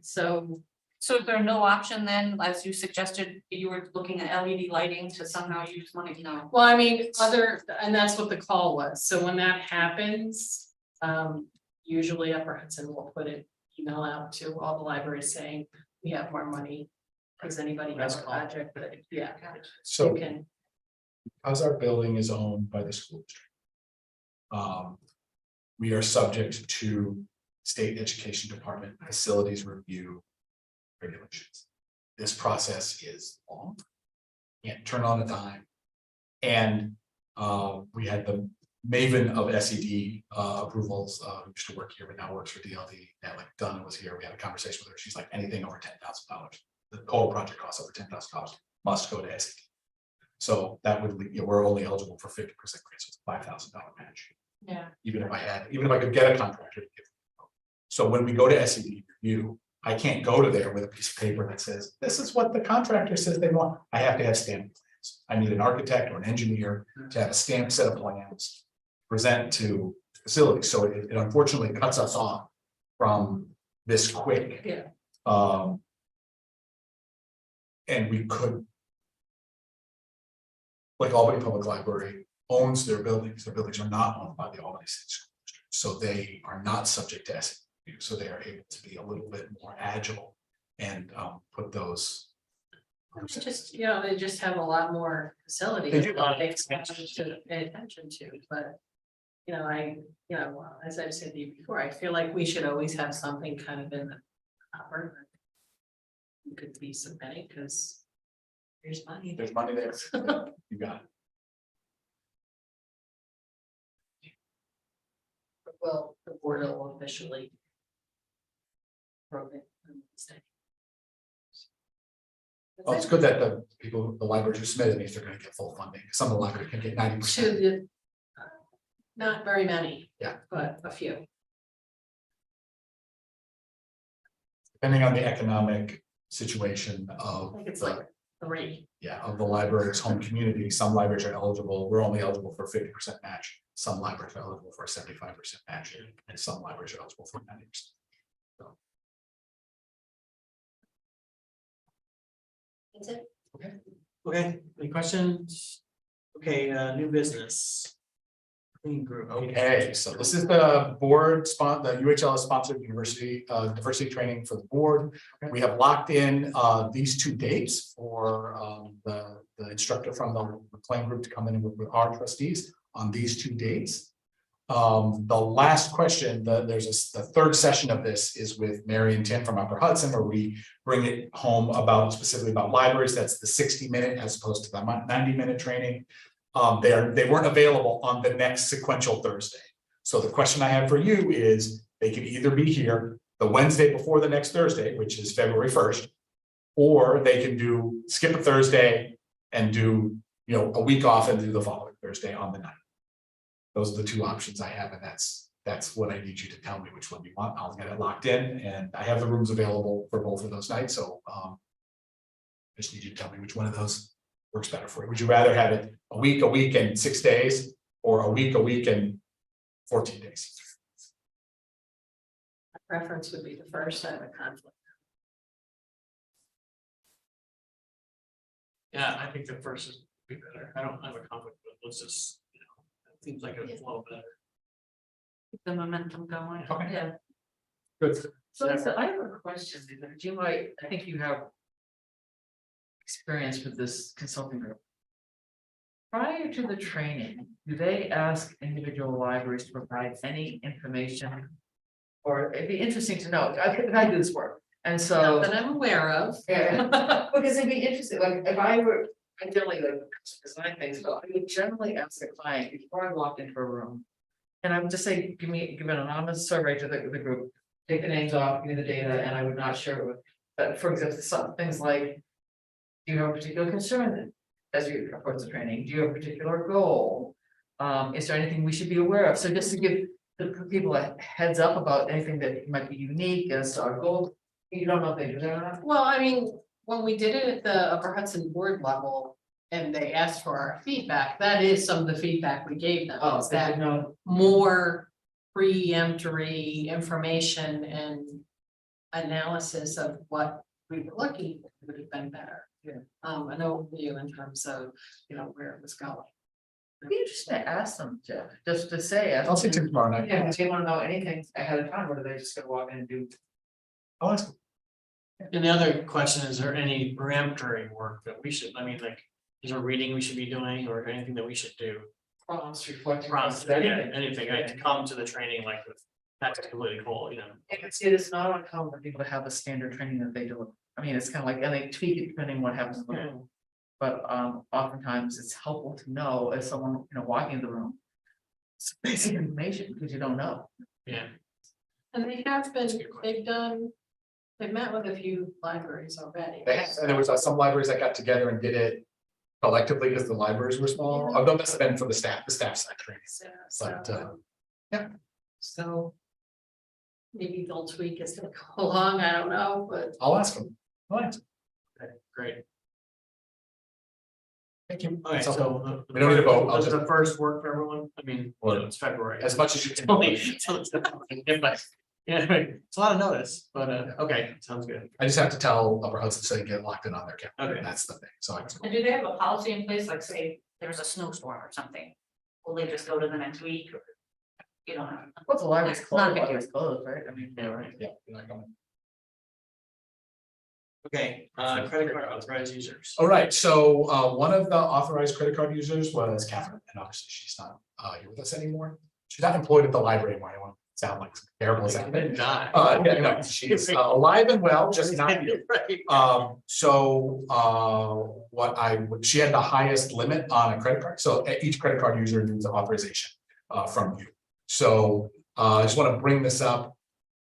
so So is there no option then, as you suggested, you were looking at LED lighting to somehow use money, no? well, I mean, and that's what the call was. So when that happens, usually Upper Hudson will put an email out to all the libraries saying, we have more money. Does anybody have a project that, yeah, So you can, because our building is owned by the school district, we are subject to state education department facilities review regulations. This process is long, can't turn on a dime. And we had the maven of SED approvals, who used to work here, but now works for DLD. And like Donna was here, we had a conversation with her. She's like, anything over $10,000, the total project cost over $10,000 must go to SED. So that would, we're only eligible for 50% grants, so it's a $5,000 match. yeah. Even if I could get a contractor to give. So when we go to SED review, I can't go to there with a piece of paper that says, this is what the contractor says they want. I have to have stamped plans. I need an architect or an engineer to have a stamped set of plans, present to facilities. So it unfortunately cuts us off from this quick. Yeah. And we could, like Albany Public Library owns their buildings. Their buildings are not owned by the Albany City School District. So they are not subject to SED. So they are able to be a little bit more agile and put those. Just, you know, they just have a lot more facilities. They do. They expect us to pay attention to, but. You know, as I've said to you before, I feel like we should always have something kind of in the hopper. You could be submitting, because there's money. There's money there. You got it. Well, the board will officially. Approve it on Wednesday. Well, it's good that the people, the libraries who submitted, if they're gonna get full funding. Some of the libraries can get 90%. To the, not very many. Yeah. But a few. Depending on the economic situation I of think it's the like 3. Yeah, of the library's home community, some libraries are eligible, we're only eligible for 50% match. Some libraries are eligible for a 75% match, and some libraries are eligible for 90%. That's it. Okay, any questions? Okay, new business. Clean group. Okay, so this is the board the UHL sponsored university diversity training for the board. We have locked in these 2 dates for the instructor from the McLean group to come in with our trustees on these 2 dates. The last question, there's the 3rd session of this is with Mary and Tim from Upper Hudson, where we bring it home specifically about libraries. That's the 60-minute as opposed to the 90-minute training. They weren't available on the next sequential Thursday. So the question I have for you is, they could either be here the Wednesday before the next Thursday, which is February 1st, or they can skip a Thursday and do, a week off and do the following Thursday on the 9th. Those are the 2 options I have, and that's what I need you to tell me which one you want. I'll get it locked in, and I have the rooms available for both of those nights. So I just need you to tell me which one of those works better for you. Would you rather have it a week and 6 days, or a week and 14 days? My preference would be the first. I have a conflict. Yeah, I think the first is be better. I don't have a conflict, but let's just, it seems like a flow better. Keep the momentum going. Okay. Yeah. Good. So I have a question, because you might, I think you have experience with this consulting group. Prior to the training, do they ask individual libraries to provide any information? Or it'd be interesting to know, I do this work, and so. That I'm aware of. Yeah, because it'd be interesting, like, if I were, I generally like design things, but I would generally ask the client before I walked into a room. And I would just say, give an anonymous survey to the group, take the names off, give me the data, and I would not share it with, but for example, some things like. Do you have a particular concern as you approach the training? Do you have a particular goal? Is there anything we should be aware of? So just to give the people a heads up about anything that might be unique as to our goal. You don't know if they do that or not? Well, I mean, when we did it at the Upper Hudson board level and they asked for our feedback, that is some of the feedback we gave them. Oh, Is they that should know. more preemptory information and analysis of what we were looking for would have been better. Yeah. An overview in terms of, where it was going. It'd be interesting to ask them, Jeff, just to say. I'll see Tim tomorrow night. Yeah, if they wanna know anything ahead of time, or are they just gonna walk in and do? I'll ask. And the other question, is there any peremptory work that we should, is there reading we should be doing, or anything that we should do? Prompts, reflecting. Prompts, yeah, anything, to come to the training like with, that's completely cool, And see, it's not uncommon for people to have a standard training that they do. I mean, it's kind of like, and they tweak it depending on what happens in the room. But oftentimes it's helpful to know as someone, walking in the room. It's basic information, because you don't know. Yeah. And they have been, they've met with a few libraries already. And there was some libraries that got together and did it collectively because the libraries were small. Although that's been for the staff side training. But So. Maybe they'll tweak as they go along, I don't know, but. I'll ask them. All right. Okay, great. Thank you. Okay, so. We don't need to vote. I'll Does just- the first work for everyone? I mean, Well, it's February. As much as you can. Yeah, it's a lot of notice, but okay, sounds good. I just have to tell Upper Hudson so they get locked in on their calendar. Okay. That's the thing. So I And do they have a policy in place, like say there's a snowstorm or something? Will they just go to the next week? Or you don't know. What's the library's It's not a closed, big deal. library's closed, right? I mean. Yeah, right. yeah. You're not coming. Okay, credit card authorized users. All right, so one of the authorized credit card users was Catherine, and obviously she's not here with us anymore. She's not employed at the library anymore. I don't want to sound like terrible as that. Didn't die. Yeah, no, she's alive and well, just not here. Right. She had the highest limit on a credit card, so each credit card user needs an authorization from you. So I just want to bring this up.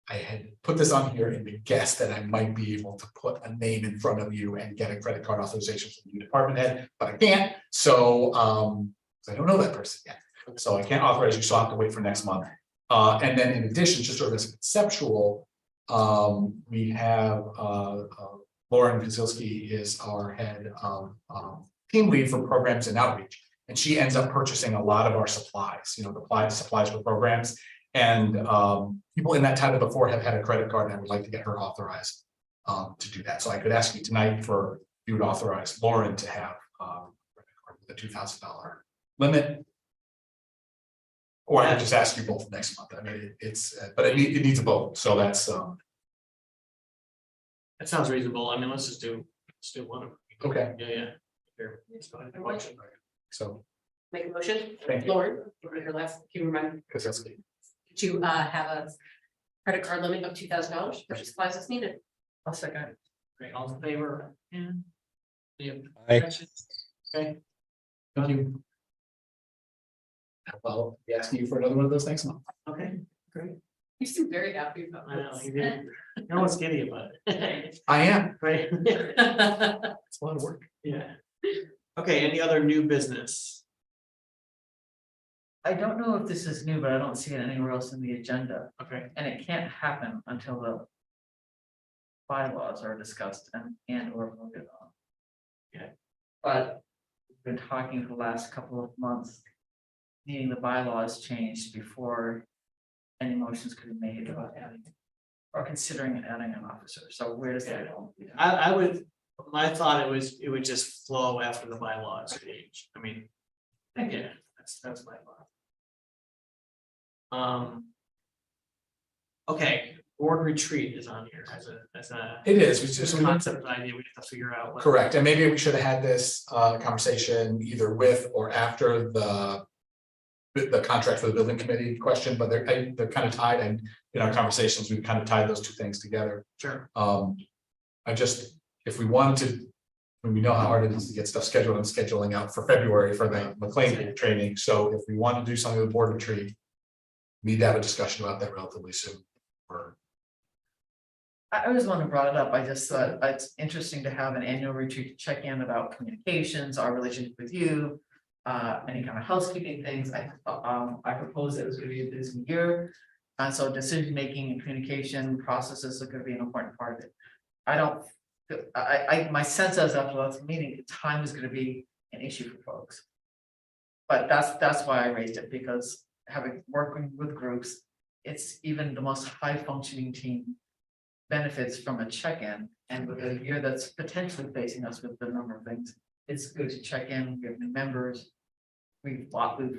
I had put this on here in the guess that I might be able to put a name in front of you and get a credit card authorization from your department head, but I can't. So I don't know that person yet. So I can't authorize you, so I'll have to wait for next month. And then in addition, just sort of as conceptual, we have Lauren Kozilski is our head of team lead for programs and outreach. And she ends up purchasing a lot of our supplies, the supplies for programs. And people in that title before have had a credit card, and I would like to get her authorized to do that. So I could ask you tonight for you would authorize Lauren to have with a $2,000 limit. Or I could just ask you both next month. I mean, but it needs a vote. So that's That sounds reasonable. I mean, let's do one of them. okay. Yeah. Here, let's go ahead and watch it. So Make a motion, thank you. Lauren, over your left, can you remind Kozilski. to have a credit card limit of $2,000 for supplies as needed. I'll second. Great, all in favor? And. Yeah. Aye. Okay. Thank you. Well, be asking you for another one of those next month. Okay, great. You seem very happy about I know, this. you did. No one's giddy about it. I am. Right. It's a lot of work. Yeah. Okay, any other new business? I don't know if this is new, but I don't see it anywhere else in the agenda, Okay, and it can't happen until the bylaws are discussed and or voted on. Yeah. But we've been talking for the last couple of months, needing the bylaws changed before any motions could be made about adding or considering adding an officer. So where does that go? I would, my thought it would just flow after the bylaws change. I mean, yeah, that's my thought. Okay, board retreat is on here as a It is. We just concept idea. We have to figure out. what- correct. And maybe we should have had this conversation either with or after the contract for the building committee question, but they're kind of tied, and in our conversations, we've kind of tied those two things together. Sure. If we wanted to, when we know how hard it is to get stuff scheduled and scheduling out for February for the McLean training. So if we want to do something with the board retreat, we need to have a discussion about that relatively soon. Or I was the one who brought it up. I just thought it's interesting to have an annual retreat to check in about communications, our relationship with you. Any kind of housekeeping things. I proposed it was going to be a busy year. And so decision-making and communication processes are going to be an important part of it. My sense as after last meeting, time is going to be an issue for folks. But that's why I raised it, because working with groups, it's even the most high-functioning team benefits from a check-in, and with a year that's potentially facing us with the number of things, it's good to check in. We have new members. We've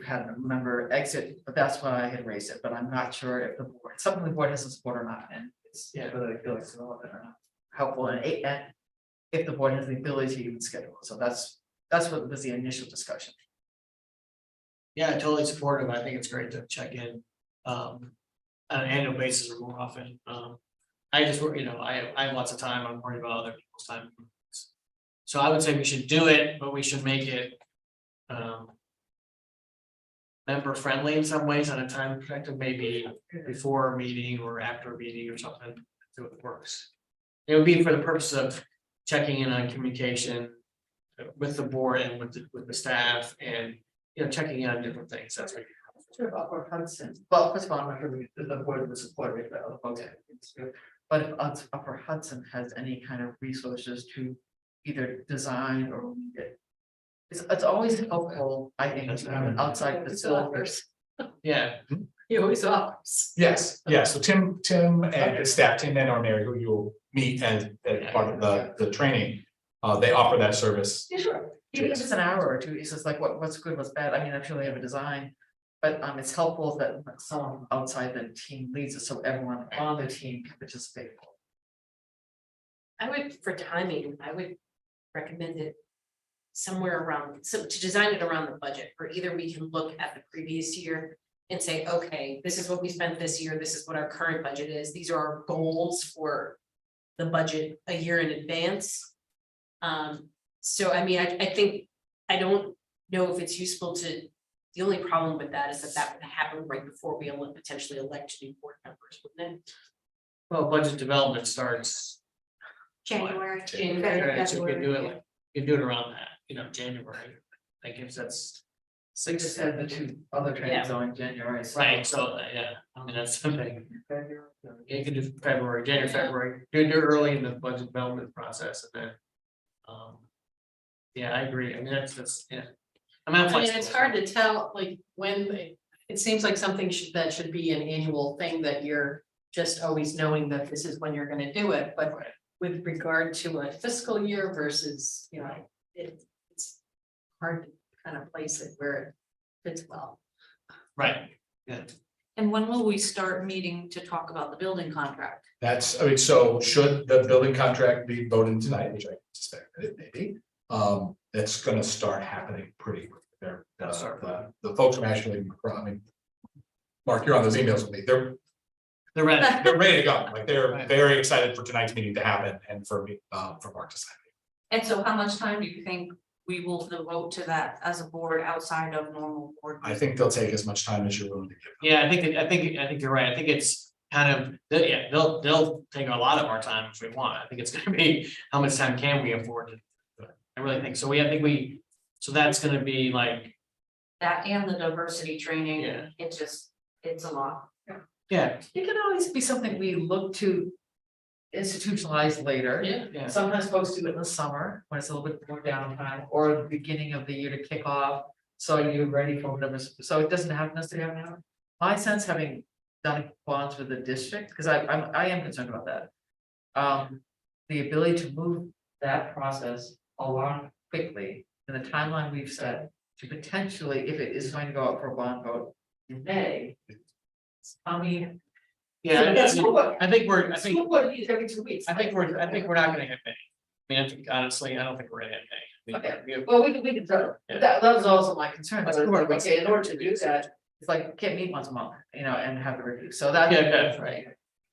had a member exit, but that's why I had raised it. But I'm not sure if the board, something the board has to support or not, and it's whether they feel like it's relevant or not. Helpful, and if the board has the ability to even schedule it. So that's what was the initial discussion. Yeah, I totally support it. I think it's great to check in on an annual basis or more often. I just, I have lots of time. I'm worried about other people's time. So I would say we should do it, but we should make it member friendly in some ways on a time perspective, maybe before a meeting or after a meeting or something, so it works. It would be for the purpose of checking in on communication with the board and with the staff, and checking in on different things. That's what. Upper Hudson. Well, first of all, I'm sure the board would support it, but other folks. But if Upper Hudson has any kind of resources to either design or lead it, it's always helpful, I think, to have an outside facilitator. Yeah. He always offers. yes, so Tim and his staff, Tim and or Mary, who you'll meet as part of the training, they offer that service. Yeah, sure. Even if it's an hour or two, it's just like what's good, what's bad. I mean, I'm sure they have a design. But it's helpful that someone outside the team leads it, so everyone on the team can participate. I would, for timing, I would recommend it somewhere around, so to design it around the budget, or either we can look at the previous year and say, okay, this is what we spent this year, this is what our current budget is, these are our goals for the budget a year in advance. So I mean, I think, I don't know if it's useful to, the only problem with that is that would happen right before we potentially elect new board members, wouldn't it? Well, budget development starts. January. Right, so we can do it, you can do it around that, January. I guess that's. So you just had the two other trainings on January. Right, so, yeah, I mean, that's something. you can do February, January, February, do it early in the budget development process and then. Yeah, I agree. I mean, that's, yeah. I mean, I'm I mean, it's flexible, hard to tell, like, it seems like something that should be an annual thing that you're just always knowing that this is when you're gonna do it, but Right. with regard to a fiscal year versus, you know, it's hard to kind of place it where it fits well. Right, yeah. And when will we start meeting to talk about the building contract? That's, I mean, so should the building contract be voted tonight, which I suspect that it may be, it's gonna start happening pretty quickly. The folks from Ashley, I mean, Mark, you're on those emails with me, they're ready to go, like, they're Right. very excited for tonight's meeting to happen and for me, for Mark to sign. And so how much time do you think we will devote to that as a board outside of normal board? I think they'll take as much time as you're willing to give them. Yeah, I think you're right. I think it's kind of, yeah, they'll take a lot of our time if we want. I think it's gonna be, how much time can we afford to? I really think so. So that's gonna be like, That and the diversity training, Yeah. it's a lot. yeah, It can always be something we look to institutionalize later. yeah. Sometimes folks do it in the summer when it's a little bit more downtime or the beginning of the year to kick off. So you're ready for whatever, so it doesn't have necessarily have an hour. My sense, having done bonds with the district, because I am concerned about that. The ability to move that process along quickly in the timeline we've set to potentially, if it is going to go out for a bond vote in May. I mean. Yeah, School board- I think school board meets every 2 weeks. we're not gonna hit May. I mean, I think honestly, I don't think we're gonna hit May. I mean, Okay. Well, we can try. Yeah. That was also my concern. That's but, cool. Okay, in order to do that, it's like, you can't meet once a month, you know, and have the review, so that. Yeah, that's right.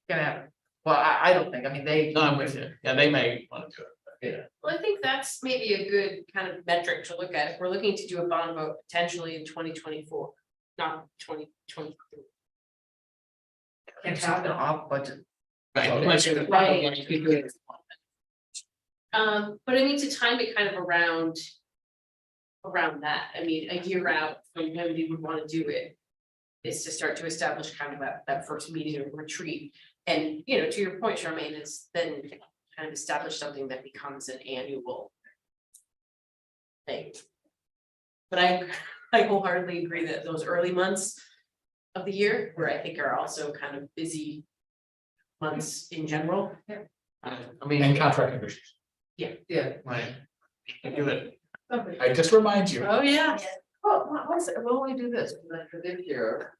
Gonna happen. Well, I don't think, I mean, they. No, I'm with you. Yeah, they may want to do it. Yeah. Well, I think that's maybe a good kind of metric to look at. If we're looking to do a bond vote potentially in 2024, not 2023. Can't have an off budget. Right. Okay. Unless you're- Right. But I mean, to time it kind of around that, I mean, a year out from when we would want to do it. Is to start to establish kind of that first meeting or retreat. And, you know, to your point, Charmaine, is then kind of establish something that becomes an annual thing. But I wholeheartedly agree that those early months of the year, where I think are also kind of busy months in general. I And mean, contract negotiations. Yeah. right. Do it. I just remind you, Oh, yeah. Well, we'll only do this, and then for this year.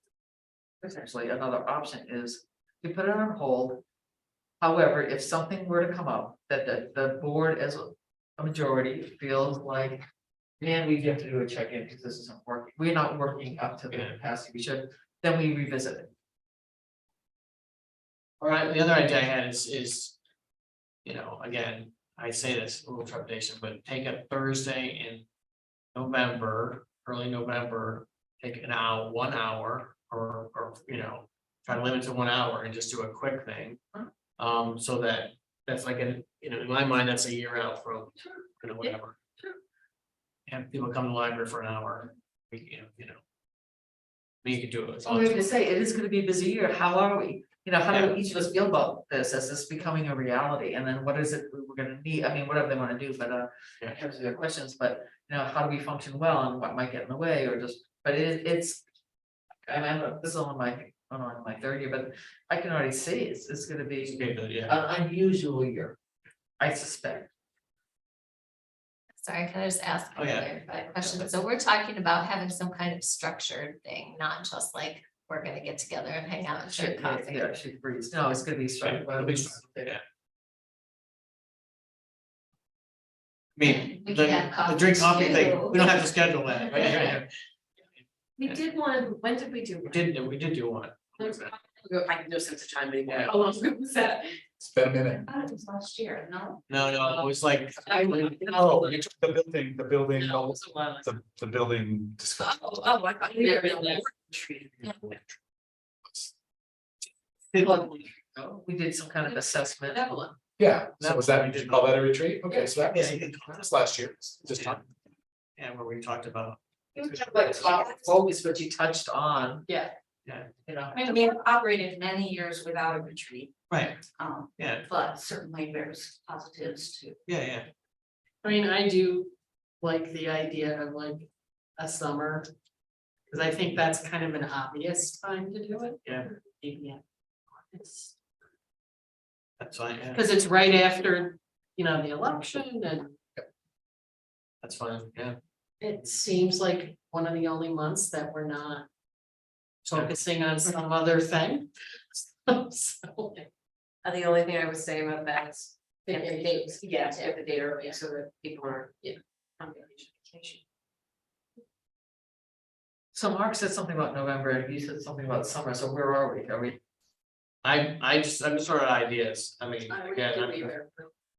Potentially, another option is to put it on hold. However, if something were to come up that the board as a majority feels like. Man, we have to do a check-in because this isn't working, we're not working up to the Yeah. capacity we should, then we revisit it. All right, the other idea I had is, you know, again, I say this a little trepidation, but take a Thursday in November, early November, take an hour, 1 hour, or, you know, try to limit to 1 hour and just do a quick thing. So that's like, you know, in my mind, that's a year out from, you know, whatever. And people come to the library for an hour, you know. You can do it. as So long we as- have to say, it is gonna be a busy year, how are we? You know, how do each of us feel about this as this becoming a reality, and then what is it we're gonna need, I mean, whatever they wanna do, but in terms of their questions, but. You know, how do we function well and what might get in the way, or just, but it's. I mean, this is only my third year, but I can already see it's gonna be Yeah. an unusual year, I suspect. Sorry, can I just ask Oh, a yeah. clarifying question? So we're talking about having some kind of structured thing, not just like, we're gonna get together and hang out and drink coffee. Yeah, she agrees, no, it's gonna be structured. It'll be structured, yeah. I mean, We the can have the drink coffee thing, too. we don't have to schedule that, right? We did one, when did we do? We did do one. I have no sense of time anymore. Yeah. How long ago was that? it's been a minute. I thought it was last year, no? No, it was like, Oh, you took the building, No, it was a while. the building discussion. Oh, I thought you were in there. We did some kind of assessment. Evelyn. Yeah, so was that, did you call that a retreat? Okay, so that was last year, this time. yeah, where we talked about, You talked about top focus, but you touched on. Yeah. You know, I mean, we have operated many years without a retreat, Right, yeah, but certainly there's positives too. yeah. I mean, I do like the idea of like a summer. Cause I think that's kind of an obvious time to do it. Yeah. Yeah. It's, That's fine, yeah, cause it's right after, you know, the election and that's fine, yeah. it seems like one of the only months that we're not focusing on some other thing. So, The only thing I would say about that is. Yeah, Get the dates, yeah, to get the date early so that people aren't, on vacation. so Mark said something about November, and you said something about summer, so where are we? Are we? I'm just sort of ideas, I mean, I would again, do I'm- either.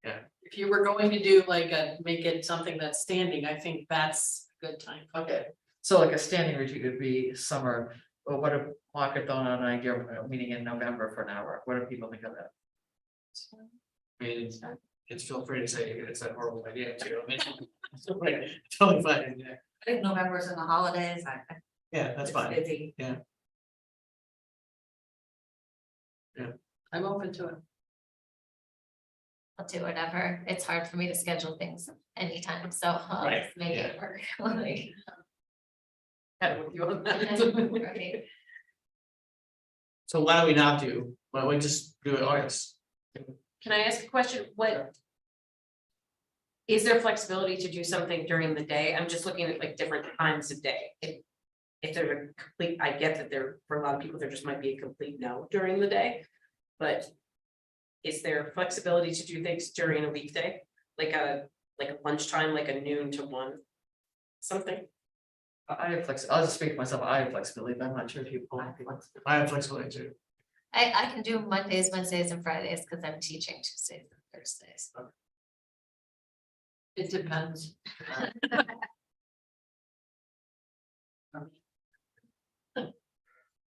yeah. If you were going to do like make it something that's standing, I think that's a good time. Okay, so like a standing retreat would be summer, but what if Mark had thrown out an idea of a meeting in November for an hour, what do people think of that? I mean, it's feel free to say it's a horrible idea too, I mean. It's totally fine, yeah, I think November's in the holidays, yeah, that's it's fine, busy. I'm open to it. I'll do whatever. It's hard for me to schedule things anytime, so I'll Right, just make it work. Like, Head with you on that. right. so why don't we not do, why don't we just do it August? Can I ask a question? What? Is there flexibility to do something during the day? I'm just looking at like different times of day. If there's a complete, I get that there, for a lot of people, there just might be a complete no during the day. But is there flexibility to do things during a weekday? Like a lunchtime, like a noon to 1? Something? I have I'll just speak for myself, I have flexibility, but I'm not sure if you. I have flexibility too. I can do Mondays, Wednesdays and Fridays because I'm teaching Tuesdays and Thursdays. It depends.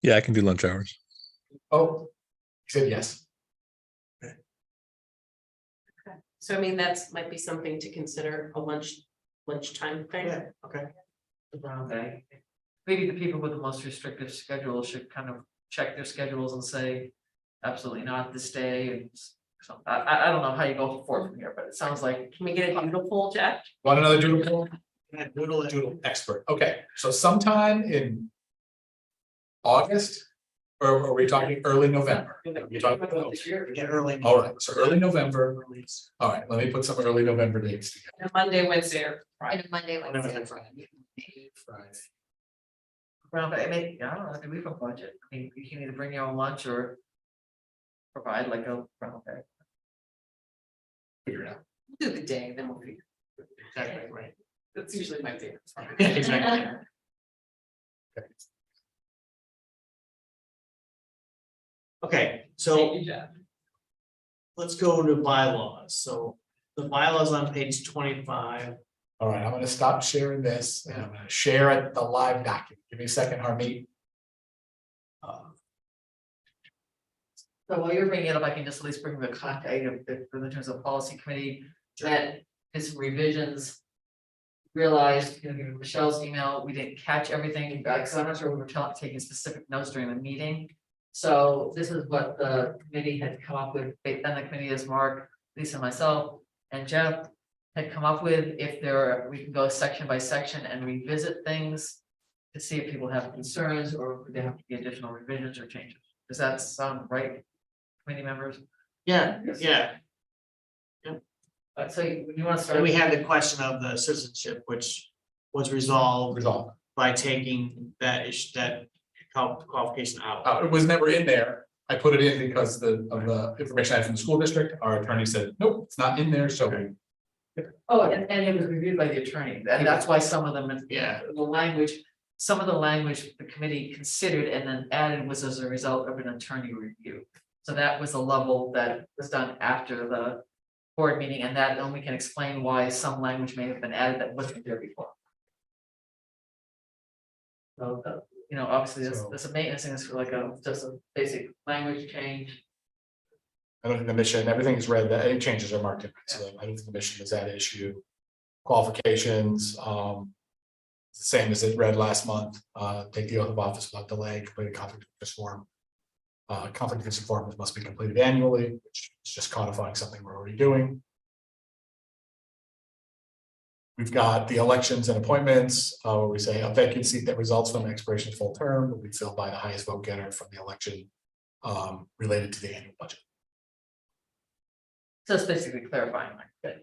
Yeah, I can do lunch hours. Oh, he said yes. So I mean, that's might be something to consider, a lunchtime thing. Yeah, okay. Around day. Maybe the people with the most restrictive schedule should kind of check their schedules and say, absolutely not this day, and so, I don't know how you go forward from here, but it sounds like. Can we get a doodle poll, Jack? Want another doodle? Yeah, doodle it. Doodle expert, okay, so sometime in August, or are we talking early November? You talking about This year, we get early. All right, so early November, all right, let me put some early November dates together. Monday, Wednesday, or Friday. And Monday, Wednesday. Friday. Around, I mean, I don't know, do we have a budget? I mean, you can either bring your own lunch or. Provide like a round day. Figure it out. Do the day, then we'll figure. Exactly, right. That's usually my favorite. Yeah, exactly. Okay, so let's go to bylaws, so the bylaws on page 25. All right, I'm gonna stop sharing this and I'm gonna share it, the live document. Give me a second, Harmeet. So while you're bringing it up, I can just at least bring the contact item in terms of policy committee, that is revisions. Realized, you know, Michelle's email, we didn't catch everything, because I'm not sure we were taking specific notes during the meeting. So this is what the committee had come up with, and the committee is Mark, Lisa, myself, and Jeff. Had come up with, if there, we can go section by section and revisit things. To see if people have concerns or if there have to be additional revisions or changes. Does that sound right, committee members? Yeah, yeah, So you want to and start? we had the question of the citizenship, which was resolved Resolve. by taking that issue, that qualification out. It was never in there. I put it in because of the information I had from the school district. Our attorney said, nope, it's not in there, so. Oh, and it was reviewed by the attorney, and that's why some of them, Yeah. the language, some of the language the committee considered and then added was as a result of an attorney review. So that was a level that was done after the board meeting, and that, and we can explain why some language may have been added that wasn't there before. So, you know, obviously, there's a maintenance thing, it's like just a basic language change. I don't think the mission, everything is read, that any changes are marked in, red, so I don't think the mission is that issue. Qualifications, the same as it read last month, take the oath of office without delay, complete a conflict of interest form. Conflict of interest forms must be completed annually, which is just codifying something we're already doing. We've got the elections and appointments, where we say a vacant seat that results from an expiration of full term will be filled by the highest vote getter from the election related to the annual budget. So it's basically clarifying, like, good.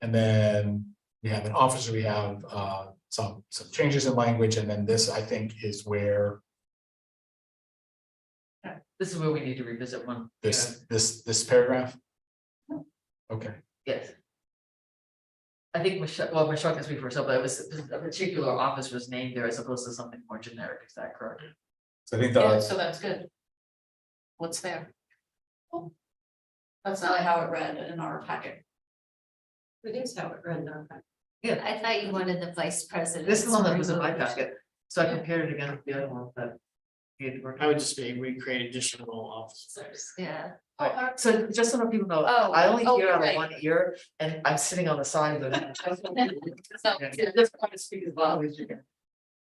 And then we have an officer, we have some changes in language, and then this, I think, is where This is where we need to revisit one. this paragraph. Okay. Yes. I think Michelle can speak for herself, but it was a particular office was named there as opposed to something more generic, is that correct? So I think Yeah, so that's good. What's there? That's not how it read in our packet. It is how it read now. Yeah, I thought you wanted the vice president. this is the one that was in my packet, so I compared it against the other one that. I would just say we create additional officers. Yeah, So just so that people know, Oh, I only hear out of right. one ear and I'm sitting on the side of it. So- Just want to speak as loud as you can.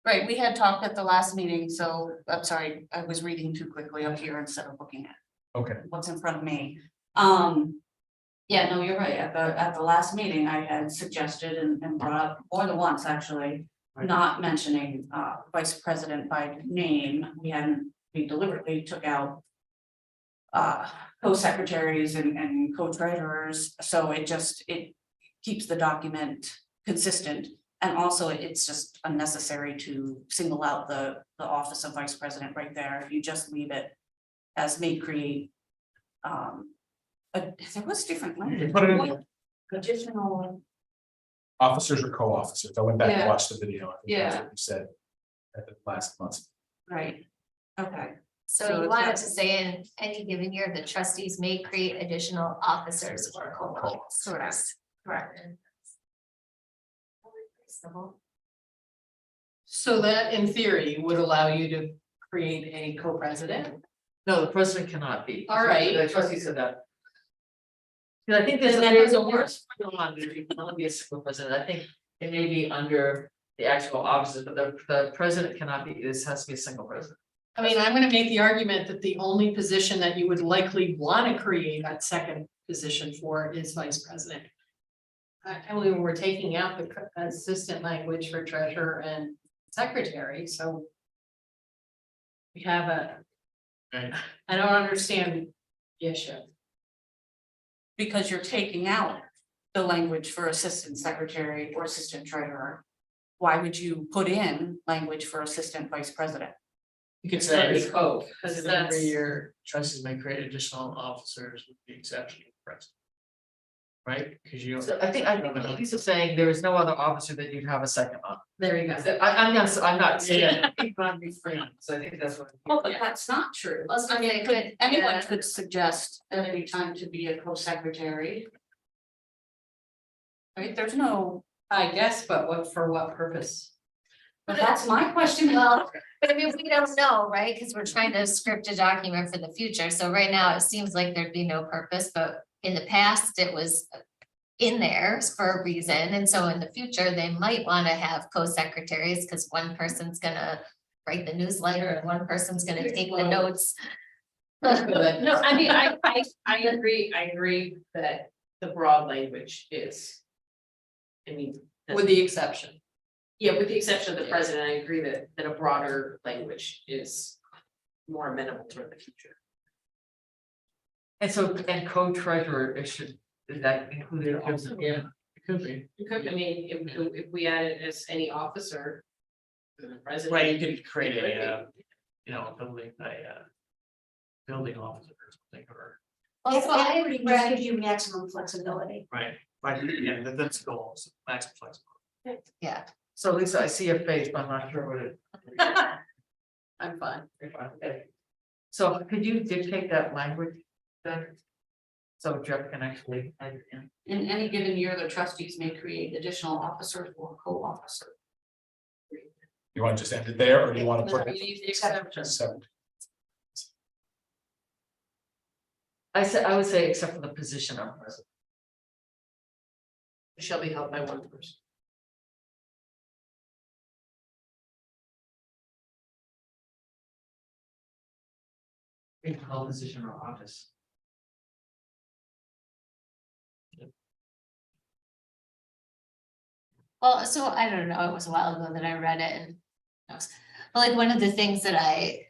Right, we had talked at the last meeting, so I'm sorry, I was reading too quickly up here instead of looking at Okay. what's in front of me. Yeah, no, you're right, at the last meeting, I had suggested and brought up more than once, actually. Not mentioning vice president by name, we deliberately took out. Co-secretaries and co-treasurers, so it keeps the document consistent. And also, it's just unnecessary to single out the office of vice president right there, if you just leave it as may create. There was different language. Put it in Additional, officers or co-officers. I went back and Yeah. watched the video. I think that's Yeah. what you said at the last month. right, okay. so So you it's wanted not- to say in any given year, the trustees may create additional officers or co-officers. Correct. Reasonable. So that in theory would allow you to create a co-president. No, the president cannot be. All right. The trustee said that. Because I think there's Then there's that a doesn't work. worse on, you can only be a single president, I think it may be under the actual offices, but the president cannot be, this has to be a single president. I mean, I'm gonna make the argument that the only position that you would likely want to create that second position for is vice president. I believe we're taking out the assistant language for treasurer and secretary, so. We have Right. I don't understand the issue. Because you're taking out the language for assistant secretary or assistant treasurer. Why would you put in language for assistant vice president? You could Say say, co, because because every that's, year trustees may create additional officers with the exception of the president. Right, because you. So I think Lisa saying there is no other officer that you'd have a second on. there you go. I'm not Yeah. I'm refraining, so I think that's what. Well, but that's not true. Well, so they could, Anyone yeah. could suggest at any time to be a co-secretary. Right, there's no, I guess, but what, for what purpose? but that's my question. Well, but I mean, we don't know, right? Because we're trying to script a document for the future. So right now, it seems like there'd be no purpose, but in the past, it was in there for a reason. And so in the future, they might want to have co-secretaries because one person's gonna write the newsletter and one person's gonna take the notes. No, I mean, I agree that the broad language is. I mean. With the exception. Yeah, with the exception of the president, I agree that a broader language is more amenable toward the future. And so, and co-treasurer, it should, is that included? Yeah, it could be. It could, I mean, if we add it as any officer. then the president. Right, you could create a, building officer or something, or, That's Well, why I it read- gives you maximum flexibility. right, yeah, that's the goal, is maximum flexibility. Yeah, So Lisa, I see your face, but I'm not sure what it. I'm fine. Okay. So could you dictate that language then? So Jeff can actually add it in. In any given year, the trustees may create additional officers or co-officers. You want to just end it there, or do you want to put You it? need the exception. Separate? I would say except for the position of president. Shall be held by one person. We can call position or office. Well, so I don't know, it was a while ago that I read it and. But like one of the things that I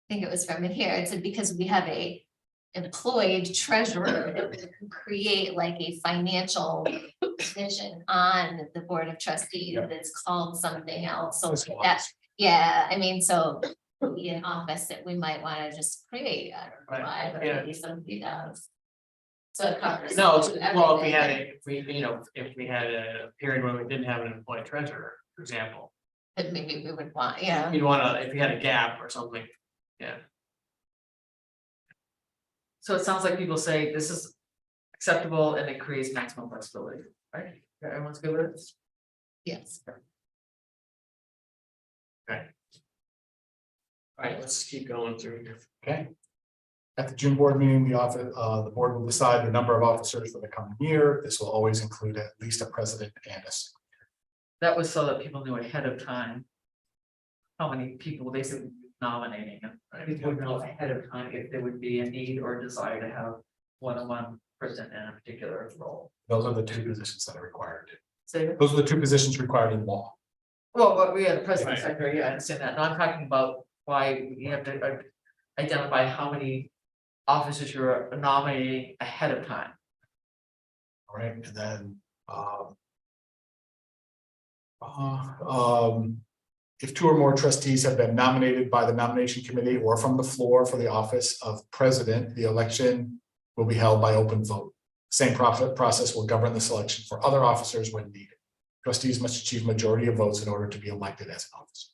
think it was from in here, it said because we have a employed treasurer, that we can create like a financial position on the board of trustees Yeah. that's called something else. So Fiscal that, officer. yeah, I mean, so it'd be an office that we might want to just create. I don't know Right, why, but yeah. maybe somebody does. So it covers. No, well, if we everything. had if we had a period where we didn't have an employed treasurer, for example. That maybe we would want, yeah. You'd wanna, if we had a gap or something, yeah. So it sounds like people say this is acceptable and it creates maximum flexibility, right? Everyone's good with it? Yes. Alright, let's keep going through here. Okay. At the June board meeting, the board will decide the number of officers for the coming year. This will always include at least a president and a secretary. That was so that people knew ahead of time. How many people they should be nominating, and people would know ahead of time if there would be a need or desire to have one-on-one person in a particular role. Those are the two positions that are required. So, Those are the two positions required in law. well, but we had the president, Right. secretary, yeah, I understand that, no, I'm talking about why you have to identify how many officers you're nominating ahead of time. All right, and then, if two or more trustees have been nominated by the nomination committee or from the floor for the office of president, the election will be held by open vote. Same process will govern the selection for other officers when needed. Trustees must achieve majority of votes in order to be elected as an officer.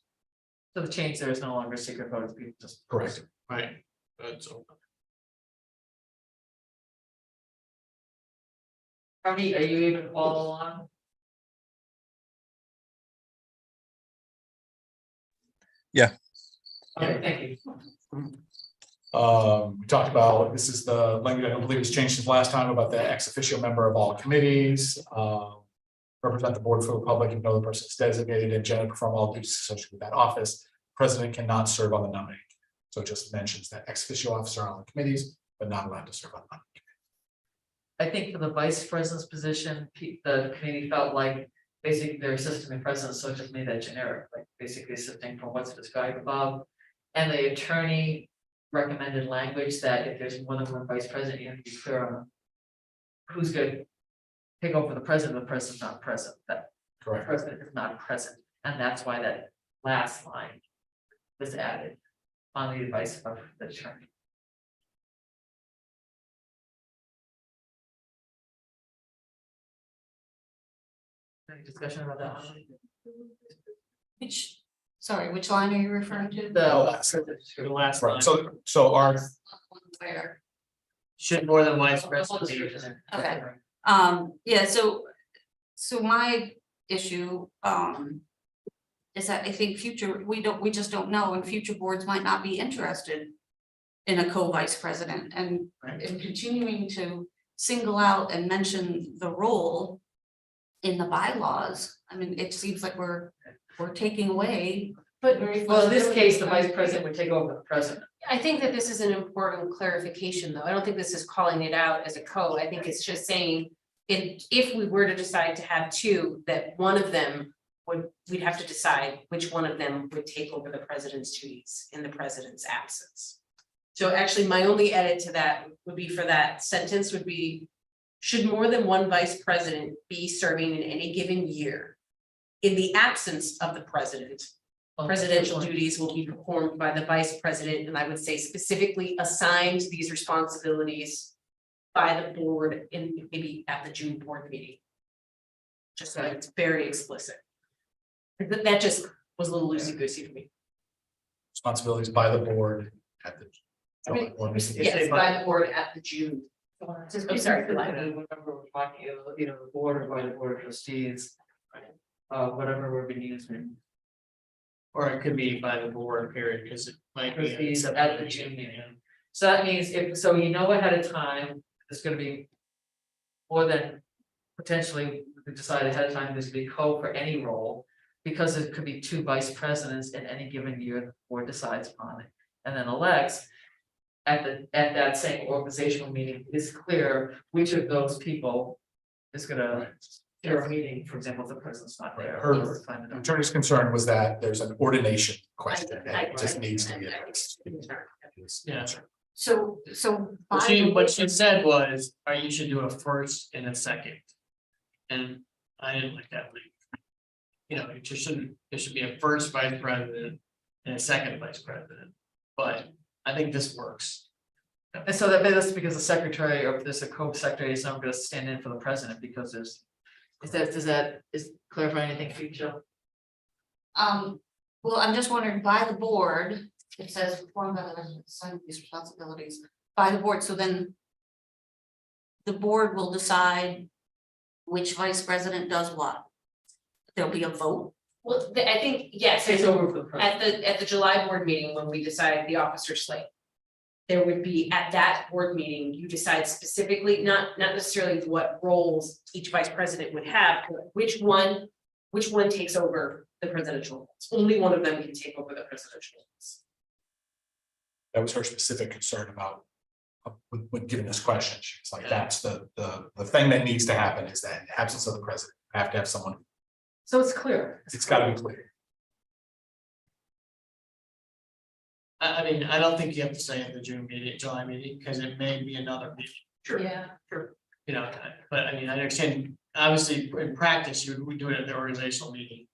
So the change there is no longer secret vote, people just. Correct. Right, that's open. Arnie, are you able to follow along? Yeah. Okay, thank you. We talked about, this is the language I don't believe has changed since last time about the ex officio member of all committees. Represent the board for the public if no other person is designated and generally perform all duties associated with that office. President cannot serve on the nominating. So it just mentions that ex officio officer on the committees, but not allowed to serve on the nominating. I think for the vice president's position, the committee felt like basically their assistant president, so it just made that generic, like basically assisting from what's described above. And the attorney recommended language that if there's more than one vice president, you have to be clear on who's going to take over the president's not present, that the Correct. president is not present. And that's why that last line was added on the advice of the attorney. Any discussion about that? Which line are you referring to? The last line, Right, so our, Where? should more than vice president be used? Okay. Yeah, so my issue, is that I think we just don't know, and future boards might not be interested in a co-vice president, and continuing to single out and mention the role in the bylaws. I mean, it seems like we're taking away. But Well, in this case, the vice president would take over the president. I think that this is an important clarification, though. I don't think this is calling it out as a code. I think it's just saying if we were to decide to have two, that one of them we'd have to decide which one of them would take over the president's duties in the president's absence. So actually, my only edit to that would be for that sentence would be, should more than one vice president be serving in any given year? In the absence of the president, presidential duties will be performed by the vice president, and I would say specifically assigned these responsibilities by the board in maybe at the June board meeting. Just so it's very explicit. That just was a little loosey-goosey for me. responsibilities by the board at the. Yes, by the board at the June. I'm sorry for that. Whenever we're talking, the board or by the board of trustees. Whatever we're being used in. Or it could be by the board period, because it might be. Trustees at the June meeting. So that means so you know ahead of time, there's gonna be. More than potentially, we decide ahead of time, there's gonna be for any role. Because it could be two vice presidents in any given year, the board decides upon it and then elects. at that same organizational meeting, it's clear which of those people is gonna chair a meeting, for example, if the president's not there. Her- or find The it. attorney's concern was that there's an ordination question I- that just needs to be addressed. Yeah. So. What she said was, you should do a first and a second. And I didn't like that. You know, it just shouldn't, there should be a first vice president and a second vice president, but I think this works. And so that's because the secretary, or if there's a co-secretary, is not gonna stand in for the president, because there's. Is clarify anything for you, Jill? Well, I'm just wondering, by the board, it says performed by the assigned these responsibilities by the board, so then. The board will decide which vice president does what. There'll be a vote. Well, I think, yes, Takes over for the president. at the July board meeting, when we decide the officer slate. There would be, at that board meeting, you decide specifically, not necessarily what roles each vice president would have, but which one takes over the presidential roles. Only one of them can take over the presidential roles. That was her specific concern about when given this question. She's like, that's the thing that needs to happen is that in the absence of the president, you have to have someone, So it's clear. it's gotta be clear. I mean, I don't think you have to say at the June meeting, July meeting, because it may be another meeting. Yeah. You know, but I mean, I understand, obviously, in practice, you would do it at the organizational meeting.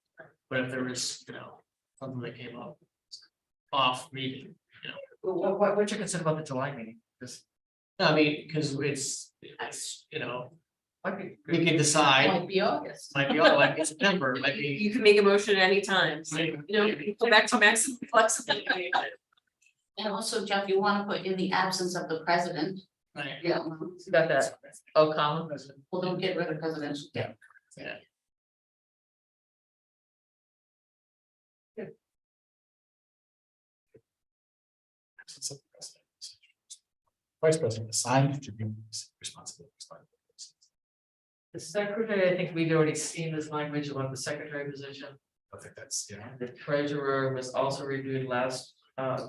But if there was, you know, something that came up off meeting, you know, What's your concern about the July meeting? This I mean, because it's, you know, might be. we can decide, Might be August. might be, oh, like September, it might be. You can make a motion at any time, so, you know, go back to maximum flexibility. And also, Jeff, you wanna put in the absence of the president. Right. Yeah. Got that. Oh, comma. Well, don't get rid of president. Yeah. Absence of the president. Vice president assigned to be responsibilities. The secretary, I think we'd already seen this language about the secretary position. I think that's, yeah. And the treasurer was also reviewed last,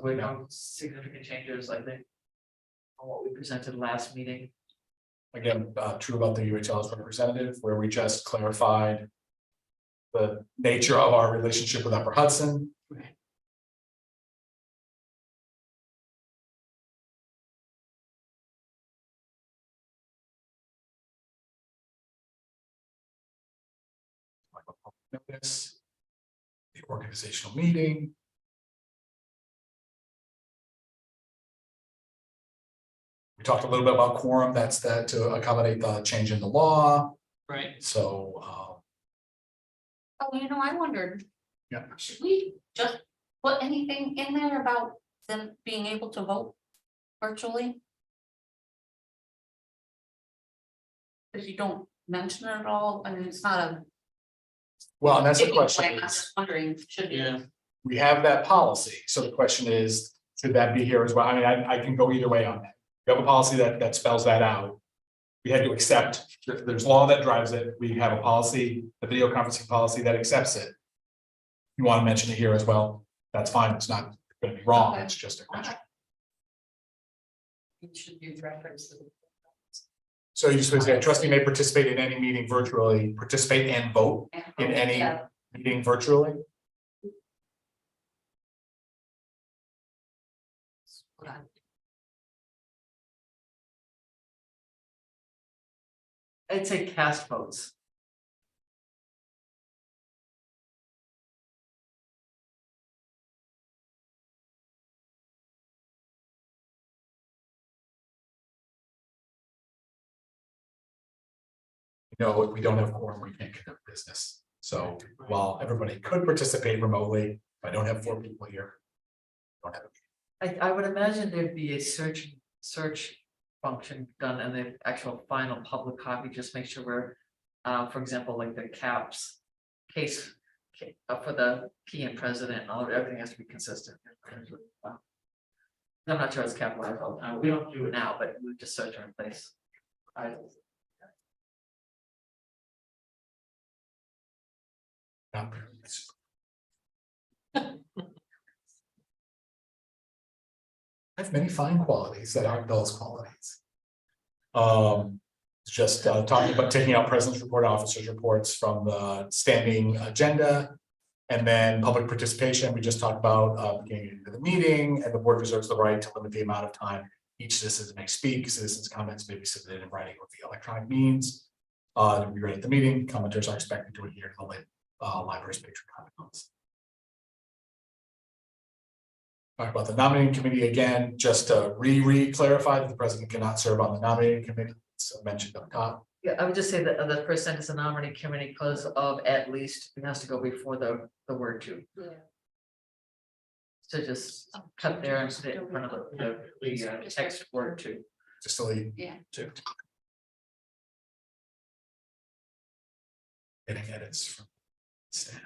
with no significant changes, I think. On what we presented last meeting. Again, true about the UHL's representative, where we just clarified the nature of our relationship with Upper Hudson. Notice, the organizational meeting. We talked a little bit about quorum, that's that to accommodate the change in the law, Right. so, Oh, you know, I wondered. Yeah. Should we just put anything in there about them being able to vote virtually? If you don't mention it at all, I mean, it's not a. well, and that's the big question. thing, I'm just wondering, should be. Yeah. We have that policy, so the question is, should that be here as well? I mean, I can go either way on that. We have a policy that spells that out. We had to accept, there's law that drives it, we have a policy, the video conferencing policy that accepts it. You want to mention it here as well, that's fine, it's not gonna be wrong, Okay. it's just a question. It should be referenced. So you just would say, a trustee may participate in any meeting virtually, participate and vote in any Yeah. meeting virtually? I'd say cast votes. No, if we don't have quorum, we can't conduct business. So while everybody could participate remotely, if I don't have 4 people here. Don't have it. I would imagine there'd be a search function done and the actual final public copy, just make sure we're, for example, like the caps case for the key and president and all, everything has to be consistent. I'm not sure it's capitalized, we don't do it now, but we just search our place. Not- I have many fine qualities that aren't those qualities. Just talking about taking out president's report, officers' reports from the standing agenda. And then public participation, we just talked about getting into the meeting, and the board reserves the right to limit the amount of time each citizen may speak. Citizens' comments may be submitted in writing or via electronic means. To be read at the meeting, commenters are expected to adhere to the library's patron comment policy. Talk about the nominating committee again, just to clarify that the president cannot serve on the nominating committee. It's mentioned up top. Yeah, I would just say that the first sentence, the nominating committee, because of at least, it has to go before the word to. Yeah. So just cut there and put it in front of the text word to. Just to leave. Yeah. To. Getting edits from staff.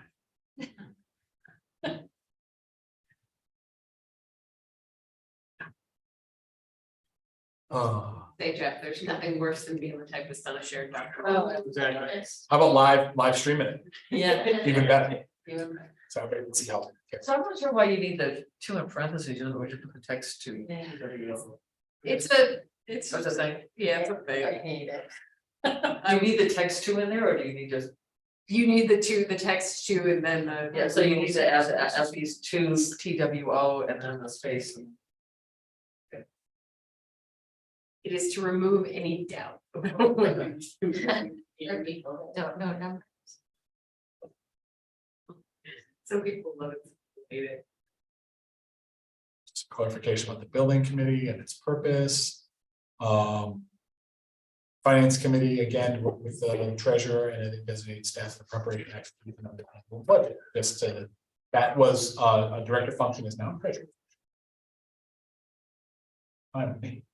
Say, Jeff, there's nothing worse than being the typist on a shared document. Oh, Exactly. How about live streaming it? yeah. Even better. Yeah. So everybody can see how. So I'm not sure why you need the two in parentheses, you know, we should put the text to. It's What's the thing? yeah, it's a I thing. hate it. Do you need the text two in there, or do you need just, You need the text two, and then the. yeah, so you need to add at least two TWO and then the space. It is to remove any doubt. No, no. Some people love it. Hate it. Some clarification about the building committee and its purpose. Finance committee, again, work with the treasurer and the designated staff for preparation of the annual budget. Just to, that was a director function is now treasurer. Fine with me.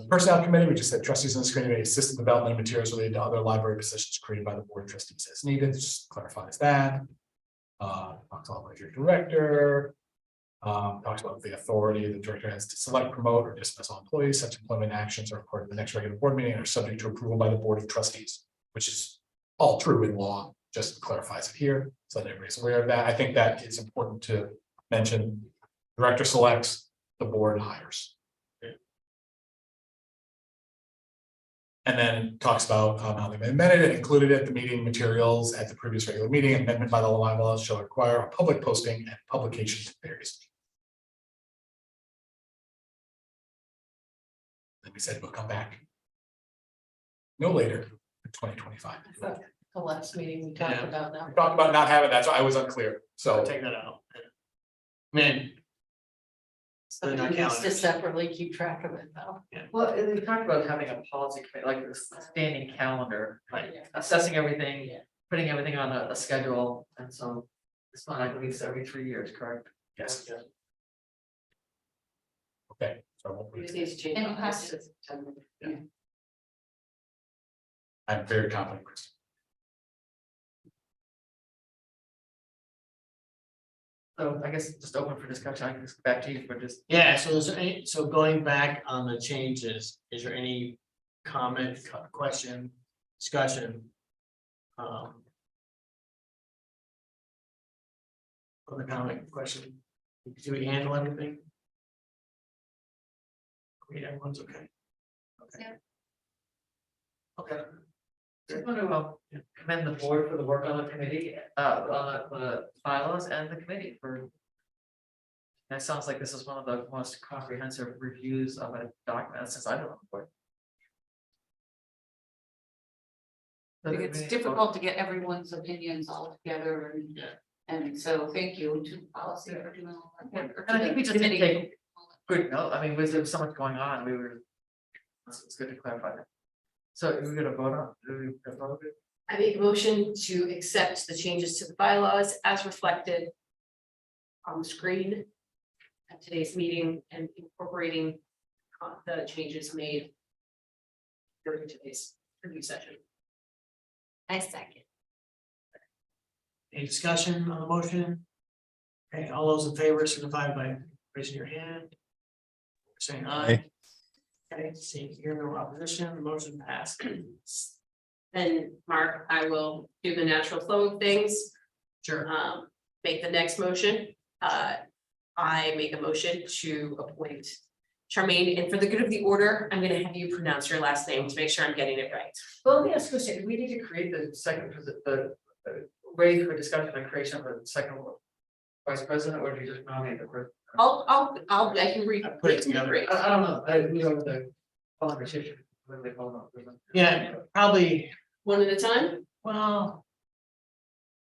Personnel committee, we just said trustees in this committee may assist in development of materials related to other library positions created by the board of trustees as needed. Just clarifies that. Talks about your director. Talks about the authority the director has to select, promote, or dismiss all employees. Such employment actions are reported at the next regular board meeting and are subject to approval by the board of trustees, which is all true in law. Just clarifies it here so that everybody's aware of that. I think that is important to mention. Director selects, the board hires. And then talks about how they amended and included at the meeting materials at the previous regular meeting. Amendment by the bylaws shall require a public posting and publication to various. Then we said we'll come back no later than 2025. The last meeting we talked Yeah. about that. We talked about not having that, so I was unclear. So Take that out. Man. Somebody Not needs to calendars. separately keep track of it though. Well, and we talked about having a policy committee, like a standing calendar, like assessing everything, Yeah. putting everything on a schedule, and so. It's not, I believe it's every 3 years, correct? yes. Okay. So I won't We read just it. need to change. And all pass this to September. I'm very confident, Chris. So I guess just open for discussion, I can just back to you for just. Yeah, so is there any, so going back on the changes, is there any comment, question, discussion? On the comment question, do we handle everything? Okay, everyone's okay. Okay. Okay. I want to commend the board for the work on the committee, on the bylaws and the committee for. That sounds like this is one of the most comprehensive reviews of a document since I've been on the board. I think it's difficult to get everyone's opinions all together and. Yeah. And so thank you to policy for doing all that work. or And I to think the we just need to committee. take good note, I mean, was there so much going on, we were. It's good to clarify that. So we're gonna vote on, are we gonna vote it? I make a motion to accept the changes to the bylaws as reflected on the screen at today's meeting and incorporating the changes made during today's review session. I second. Any discussion on the motion? Okay, all those in favor signify by raising your hand. Saying aye. Okay, seeing here no opposition, the motion passed. And Mark, I will do the natural flow of things. Sure. Make the next motion. I make a motion to appoint Charmaine, and for the good of the order, I'm gonna have you pronounce your last name to make sure I'm getting it right. Well, let me ask you a question, do we need to create the second, the way for discussion and creation of the second vice president, or do you just nominate the first? I can read. Put it together. I don't know, I we over the conversation, when they hold on. Yeah, probably, One at a time? well.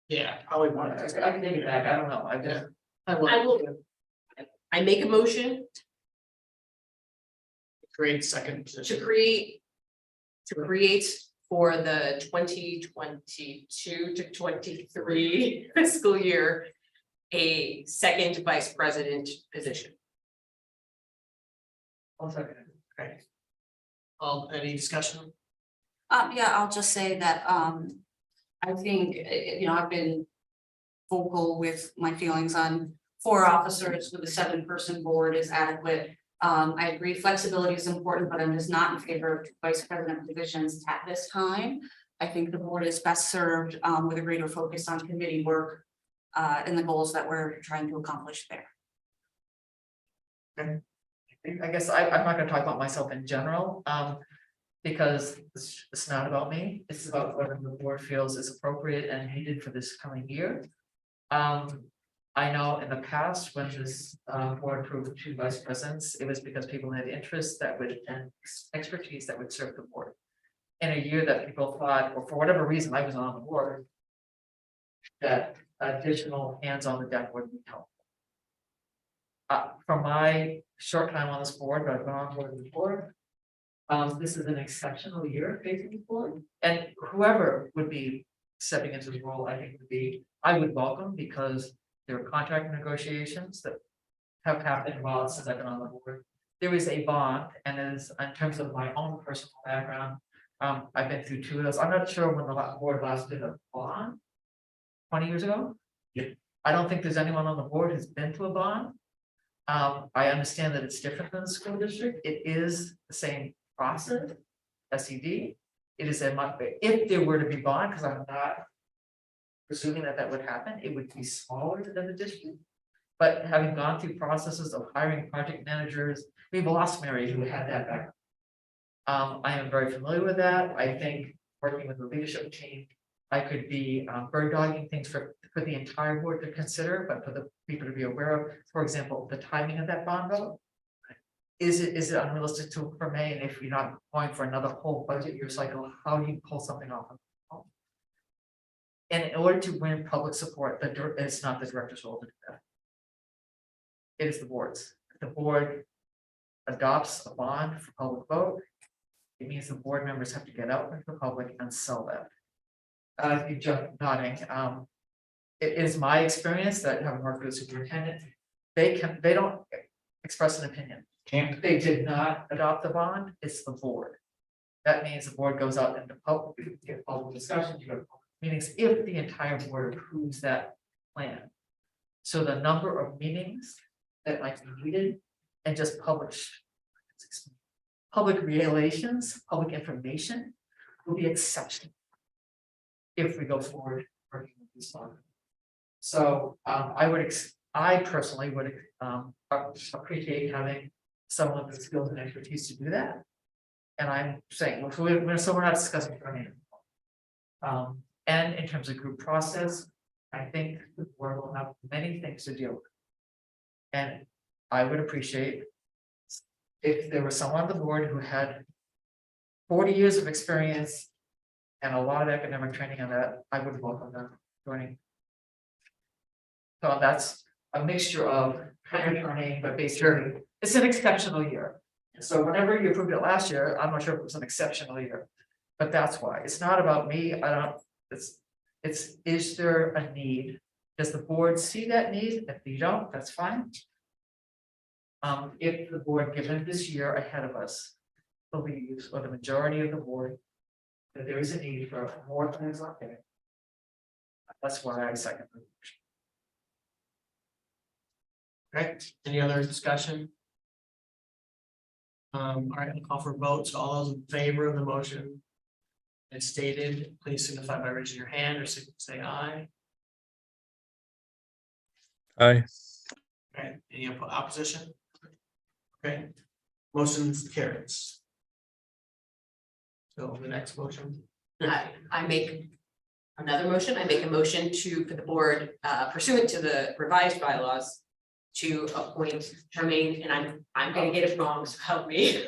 Yeah, probably one. I can take it back, I don't know, I just. I will. I will. I make a motion Create second to position. create for the 2022 to 23 fiscal year, a second vice president position. One second. Okay. Any discussion? Yeah, I'll just say that, I think, I've been vocal with my feelings on 4 officers with a 7-person board is adequate. I agree flexibility is important, but I'm just not in favor of vice president positions at this time. I think the board is best served, with a greater focus on committee work, and the goals that we're trying to accomplish there. I guess I'm not gonna talk about myself in general, because it's not about me, it's about whether the board feels is appropriate and needed for this coming year. I know in the past, when this board approved 2 vice presidents, it was because people had interests that would, and expertise that would serve the board. In a year that people thought, or for whatever reason, I was on the board, that additional hands on the deck would be helpful. From my short time on this board, but I've been on board before. This is an exceptional year facing the board, and whoever would be stepping into the role, I think I would welcome, because there are contract negotiations that have happened while since I've been on the board. There is a bond, and as in terms of my own personal background, I've been through 2 of those. I'm not sure when the board last did a bond. 20 years ago? Yeah. I don't think there's anyone on the board who's been to a bond. I understand that it's different than the school district. It is the same process, SED. It is if there were to be bond, because I'm not presuming that would happen, it would be smaller than the district. But having gone through processes of hiring project managers, we've lost Mary who had that background. I am very familiar with that. I think working with the leadership team, I could be bird dogging things for the entire board to consider, but for the people to be aware of, for example, the timing of that bond vote. Is it unrealistic for May? And if you're not going for another whole budget year cycle, how do you pull something off? And in order to win public support, it's not the director's role to do that. It is the board's. If the board adopts a bond for public vote, it means the board members have to get out into the public and sell that. You just nodding. It is my experience that having worked with a superintendent, they don't express an opinion. They did not adopt the bond, it's the board. That means the board goes out into public discussion, you go to public meetings, if the entire board approves that plan. So the number of meetings that might be needed and just public relations, public information will be exceptional if we go forward working with this bond. So I personally would appreciate having someone with skills and expertise to do that. And I'm saying, so we're not discussing for me. And in terms of group process, I think the board will have many things to deal with. And I would appreciate if there was someone on the board who had 40 years of experience and a lot of academic training on that, I would welcome them joining. So that's a mixture of career training, but basically it's an exceptional year. So whenever you approved it last year, I'm not sure if it was an exceptional year, but that's why. It's not about me. Is there a need? Does the board see that need? If you don't, that's fine. If the board, given this year ahead of us, believes, or the majority of the board, that there is a need for more things like that, that's why I second the motion. Okay, any other discussion? All right, I'll call for a vote. So all those in favor of the motion as stated, please signify by raising your hand or say aye. Aye. Okay, any opposition? Okay, motion carries. So the next motion. I make another motion. I make a motion for the board pursuant to the revised bylaws to appoint Charmaine, and I'm gonna get it wrong, so help me.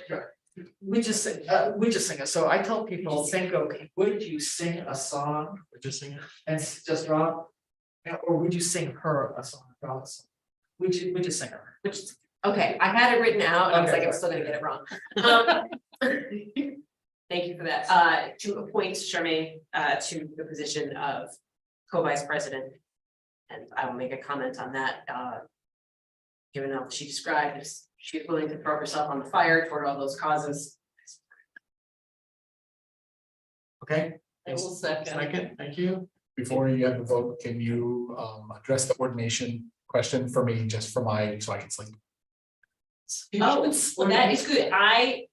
We just sing it. So I tell people, think, okay, would you sing a song We're just singing. and just drop? Or would you sing her a song, drop a song? Would you sing her? Which, okay, I had it written out, and I was Okay, like, I'm still gonna get it wrong. Thank you for that, to appoint Charmaine, to the position of co-vice president. And I will make a comment on that, given how she described, if she's willing to throw herself on the fire toward all those causes. Okay. I will second. Second, thank you. Before you have the vote, can you address the ordination question for me, just for my, so I can sleep? Oh, well, that is good. I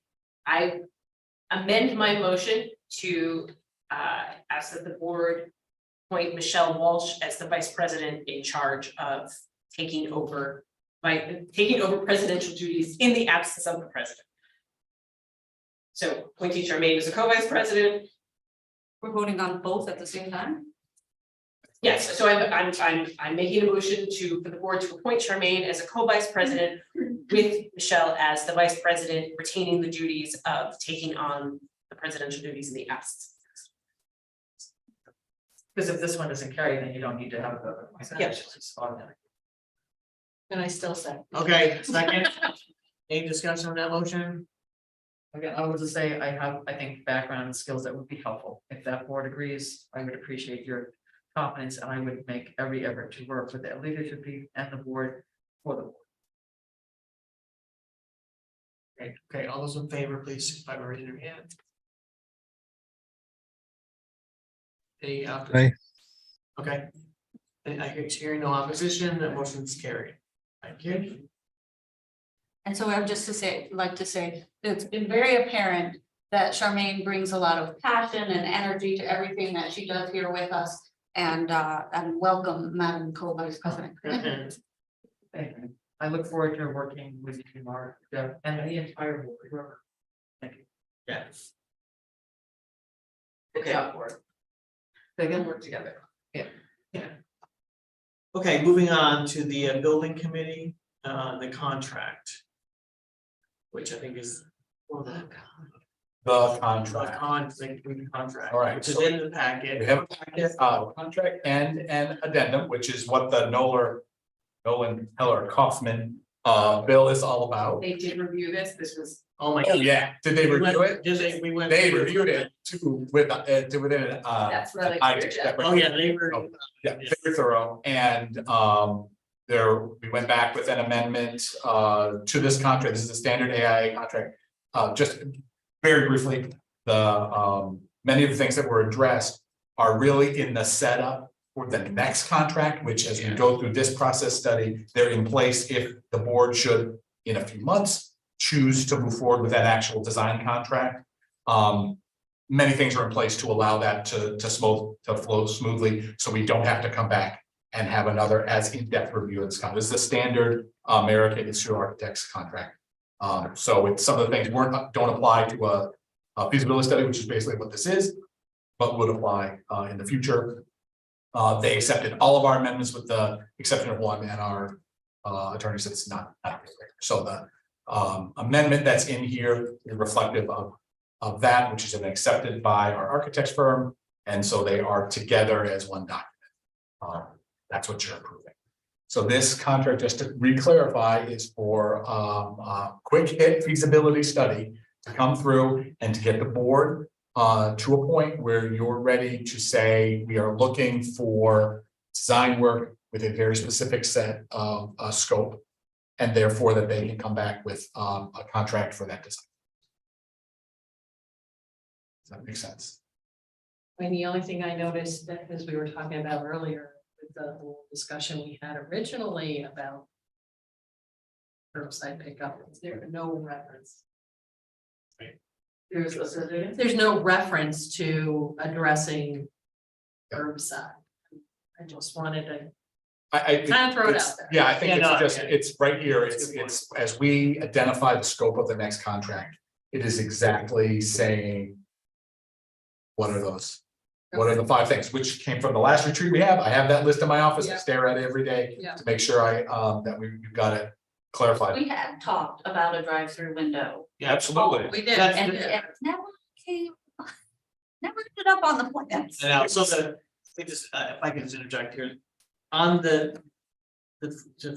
amend my motion to ask that the board appoint Michelle Walsh as the vice president in charge of taking over presidential duties in the absence of the president. So appointing Charmaine as a co-vice president. We're voting on both at the same time? Yes, so I'm making a motion for the board to appoint Charmaine as a co-vice president with Michelle as the vice president, retaining the duties of taking on the presidential duties in the absence. Because if this one doesn't carry, then you don't need to have the. Yep. It's just automatic. And I still second. Okay, second. Any discussion on that motion? Again, I would just say I think background and skills that would be helpful. If that board agrees, I would appreciate your confidence and I would make every effort to work with the leadership team and the board for the board. Okay, all those in favor, please, signify by raising your hand. Any Aye. Okay. And I hear no opposition, that motion is carried. Thank you. And so I would just like to say, it's been very apparent that Charmaine brings a lot of passion and energy to everything that she does here with us. And welcome, Madam Co-Vice President. Thank you. I look forward to working with you, Mark, Deb, and the entire board. Whoever. Thank you. Yes. Good job, board. They can Work together. Okay, moving on to the building committee, the contract. Which I think is. Well, The the contract. contract. All right, Which is so in the packet. We have a packet, contract and an addendum, which is what the Nolan Heller Kaufman bill is all about. They did review this. This was, Oh my. Oh, yeah, did they review it? Did they, we went. They reviewed it too with within that's really. Oh, yeah, they were. Yeah, very thorough, and we went back with an amendment to this contract. This is a standard AIA contract. Just very briefly, the many of the things that were addressed are really in the setup for the next contract, which as we go through this process study, they're in place if the board should, in a few months, choose to move forward with that actual design contract. Many things are in place to allow that to flow smoothly, so we don't have to come back and have another as in-depth review of this contract. This is the standard American Institute of Architects contract. So it's some of the things don't apply to a feasibility study, which is basically what this is, but would apply in the future. They accepted all of our amendments with the exception of one, and our attorney said it's not. So the amendment that's in here is reflective of that, which has been accepted by our architects firm, and so they are together as one document. That's what you're approving. So this contract, just to re-clarify, is for a quick hit feasibility study to come through and to get the board to a point where you're ready to say, we are looking for design work with a very specific set of scope, and therefore that they can come back with a contract for that design. Does that make sense? I mean, the only thing I noticed that, as we were talking about earlier, with the whole discussion we had originally about curbside pickup, is there no reference? There's no reference to addressing curbside. I just wanted to. Kind of throw it it's- out there. Yeah, I think Yeah, it's no, just, yeah. it's right here, It's a good it's, as we identify the scope of the next contract, it is exactly saying. What are those? What are the 5 things, which came from the last retreat we have, I have that list in my office, I Yeah. stare at it every day Yeah. to make sure that we've got it clarified. We had talked about a drive-through window. Yeah, Absolutely. We did. That's And the- it never came, never ended up on the plans. And now, so if I can just interject here, on to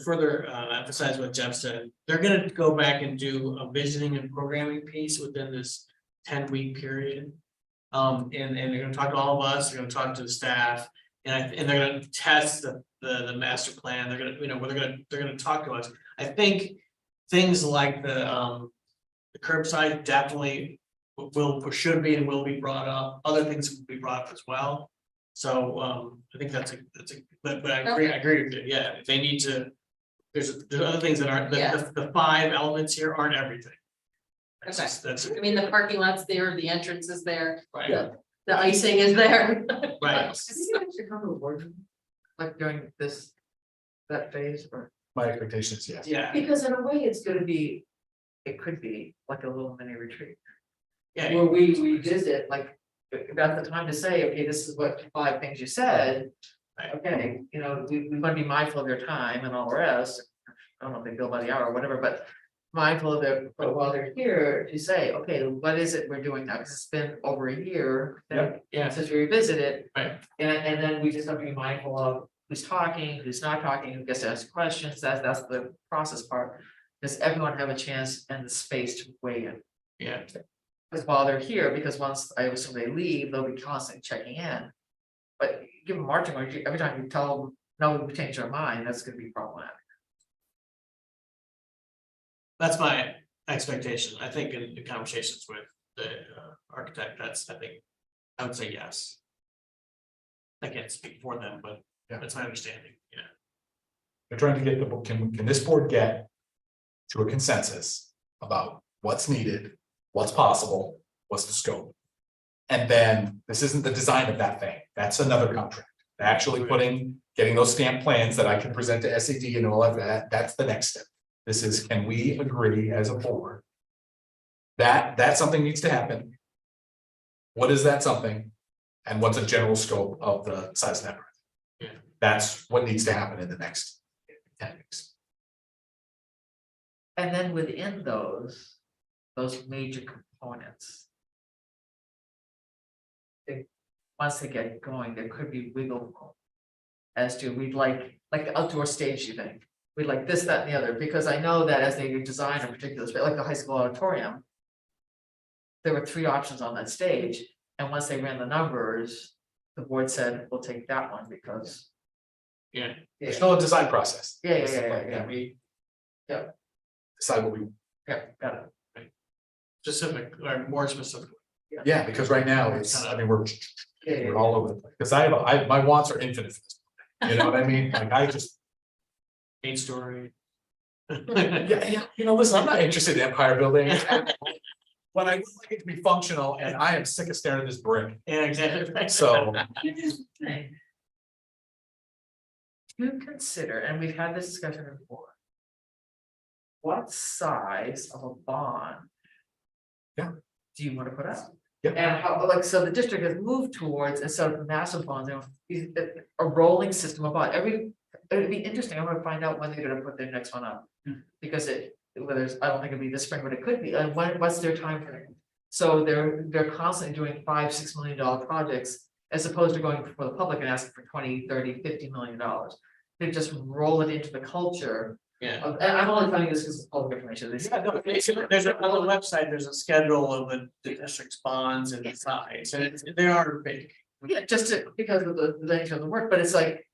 further emphasize what Jeff said, they're gonna go back and do a visioning and programming piece within this 10-week period. And they're gonna talk to all of us, they're gonna talk to the staff, and they're gonna test the master plan, they're gonna, they're gonna talk to us. I think things like the curbside definitely should be and will be brought up, other things will be brought up as well. So I think that's but I agree with you, yeah, if they need to, there's other things that aren't, Yeah. the 5 elements here aren't everything. That's Okay. just- that's I mean, the parking lot's there, the entrance is there, right, Yeah. the icing is there. right. Like during that phase, or, My expectation is yes. Yeah, because in a way, it's gonna be, it could be like a little mini retreat. yeah, Where we revisit, like, about the time to say, okay, this is what 5 things you said. Right. Okay, we want to be mindful of their time and all the rest. I don't know if they bill by the hour or whatever, but mindful of their, but while they're here, to say, okay, what is it we're doing now? Because it's been over a year. yeah, Since we revisit it. Right. And then we just have to be mindful of who's talking, who's not talking, who gets to ask questions, that's the process part. Does everyone have a chance and the space to weigh in? yeah, Because while they're here, because once I assume they leave, they'll be constantly checking in. But give them marching orders, every time you tell them, no, we changed our mind, that's gonna be problematic. that's my expectation, I think in conversations with the architect, I think, I would say yes. I can't speak for them, but Yeah. that's my understanding, yeah. They're trying to get can this board get to a consensus about what's needed, what's possible, what's the scope? And then this isn't the design of that thing, that's another contract. Actually getting those stamp plans that I can present to SED and all of that, that's the next step. This is, can we agree as a board? That something needs to happen. What is that something? And what's a general scope of the size of that project? Yeah. That's what needs to happen in the next 10 weeks. And then within those major components. Once they get going, there could be wiggle room. As to we'd like the outdoor stage, you think, we'd like this, that, and the other, because I know that as they design a particular space, like the high school auditorium. There were 3 options on that stage, and once they ran the numbers, the board said, we'll take that one because. Yeah. There's still a design process. Yeah. Can we? Yeah. Decide what we, Yeah, got it. Specific, or more specific, yeah, because right now it's, I mean, we're Yeah. all over the place, because my wants are infinite. for this. You know what I mean? Like, I just, 8-story. yeah, listen, I'm not interested in empire building. But I would like it to be functional, and I am sick of staring at this brick, Yeah, exactly. so. To consider, and we've had this discussion before. What size of a bond? Yeah. Do you want to put up? Yeah. And how, like, so the district has moved towards, instead of massive bonds, a rolling system of bond, it'd be interesting, I want to find out when they're gonna put their next one up. Because whether it's, I don't think it'd be this spring, but it could be, and what's their time frame? So they're constantly doing $5-6 million projects, as opposed to going before the public and asking for 20, 30, 50 million dollars. They just roll it into the culture. Yeah. And I'm only finding this because it's public information. Yeah, no, there's on the website, there's a schedule of the district's bonds and the size, and they are big. Yeah, because of the nature of the work, but it's like.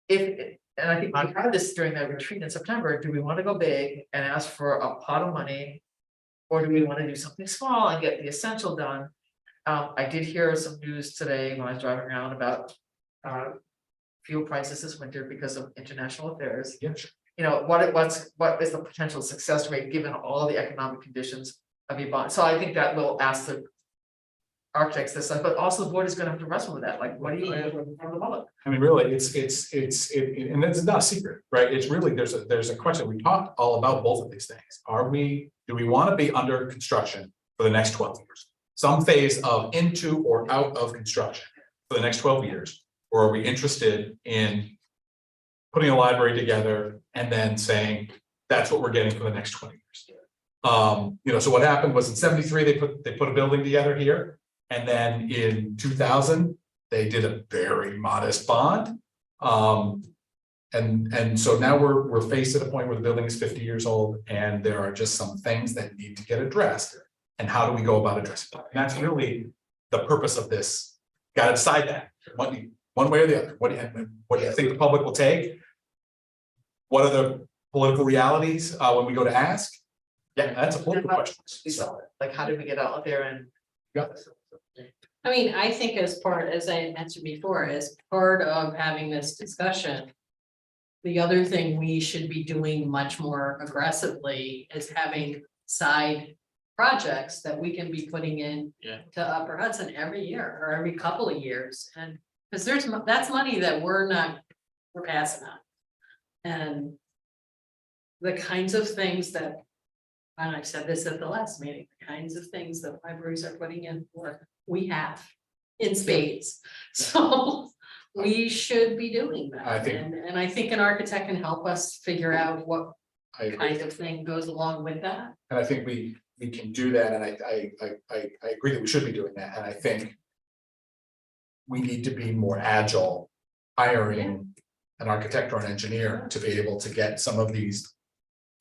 And I think we had this during that retreat in September, do we want to go big and ask for a pot of money? Or do we want to do something small and get the essential done? I did hear some news today when I was driving around about. Fuel prices this winter because of international affairs. Yeah, sure. What is the potential success rate given all the economic conditions of your bond? So I think that will ask architects this stuff, but also the board is gonna have to wrestle with that, like, what do you, from the public? I mean, really, and it's not a secret, right? It's really, there's a question. We talked all about both of these things. Do we want to be under construction for the next 12 years? Some phase of into or out of construction for the next 12 years? Or are we interested in putting a library together and then saying, that's what we're getting for the next 20 years? You know, so what happened was in 73, they put a building together here. And then in 2000, they did a very modest bond. And so now we're faced at a point where the building is 50 years old and there are just some things that need to get addressed. And how do we go about addressing that? And that's really the purpose of this. Got to decide that one way or the other. What do you think the public will take? What are the political realities when we go to ask? Yeah, that's a political question. So, Like, how do we get out there and? yeah. I mean, I think as I mentioned before, as part of having this discussion. The other thing we should be doing much more aggressively is having side projects that we can be putting in. Yeah. To Upper Hudson every year or every couple of years, and because that's money that we're passing on. And the kinds of things that, and I said this at the last meeting, the kinds of things that libraries are putting in for, we have in spades. So we should be doing that. I think- And I think an architect can help us figure out what I agree. kind of thing goes along with that. And I think we can do that, and I agree that we should be doing that, and I think we need to be more agile, hiring an architect or an engineer to be able to get some of these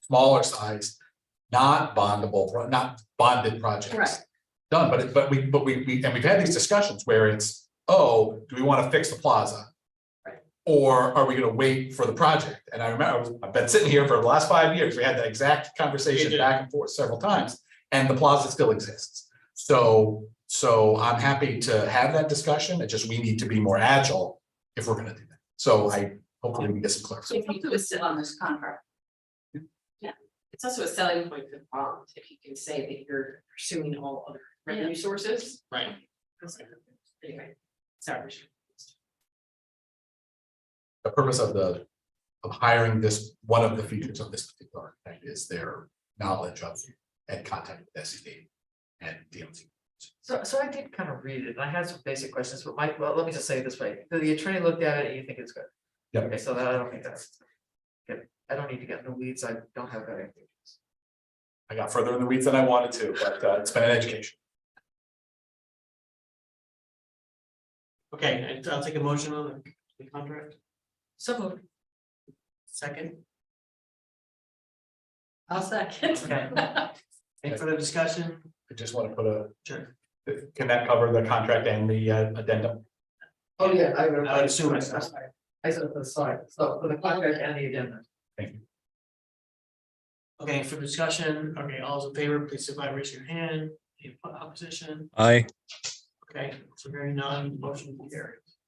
smaller size, not bonded projects Right. done, but we've had these discussions where it's, oh, do we want to fix the plaza? Right. Or are we gonna wait for the project? And I remember, I've been sitting here for the last 5 years, we had that exact conversation back and forth several times, and the plaza still exists. So I'm happy to have that discussion, it's just we need to be more agile if we're gonna do that. So hopefully we can get some clarification. If you could sit on this contract. It's also a selling point for the bond, if you can say that you're pursuing all other revenue sources. Right. Anyway, sorry. The purpose of hiring this, one of the features of this particular architect is their knowledge of and contact with SED and DMT. So I did kind of read it, and I had some basic questions, but Mike, well, let me just say it this way, the attorney looked at it and you think it's good? Yep. Okay, so that I don't think that's. Good. I don't need to get in the weeds, I don't have that. I got further in the weeds than I wanted to, but it's been an education. Okay, I'll take a motion on the contract. So moved. Second, I'll second. Okay. Any further discussion? I just want to put Sure. can that cover the contract and the addendum? Oh, yeah, I would assume it's- I said the slide, so for the contract and the addendum. Thank you. Okay, for discussion, okay, all those in favor, please signify by raising your hand. Any opposition? Aye. Okay, so hearing none, motion carries.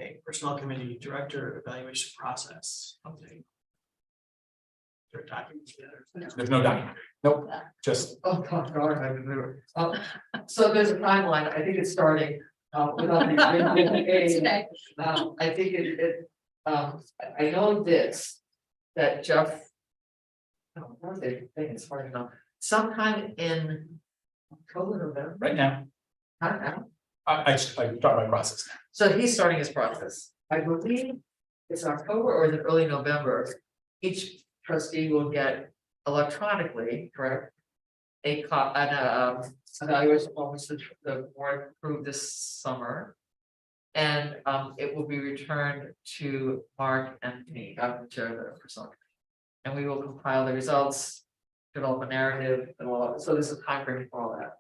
Okay, personnel committee director evaluation process. Update. There are documents together. There's no document. Nope, just Oh, God, I remember. So there's a timeline, I think it's starting, without Today. I think I know this, that Jeff. Oh, what was it? I think it's hard enough, sometime in October, November, right now. I don't know. I start my process. So he's starting his process. I believe it's October or is it early November? Each trustee will get electronically, correct? An evaluation form which the board approved this summer. And it will be returned to Mark and me, I'm the chair of the personnel committee. And we will compile the results, develop a narrative and all that. So there's a time frame for all that.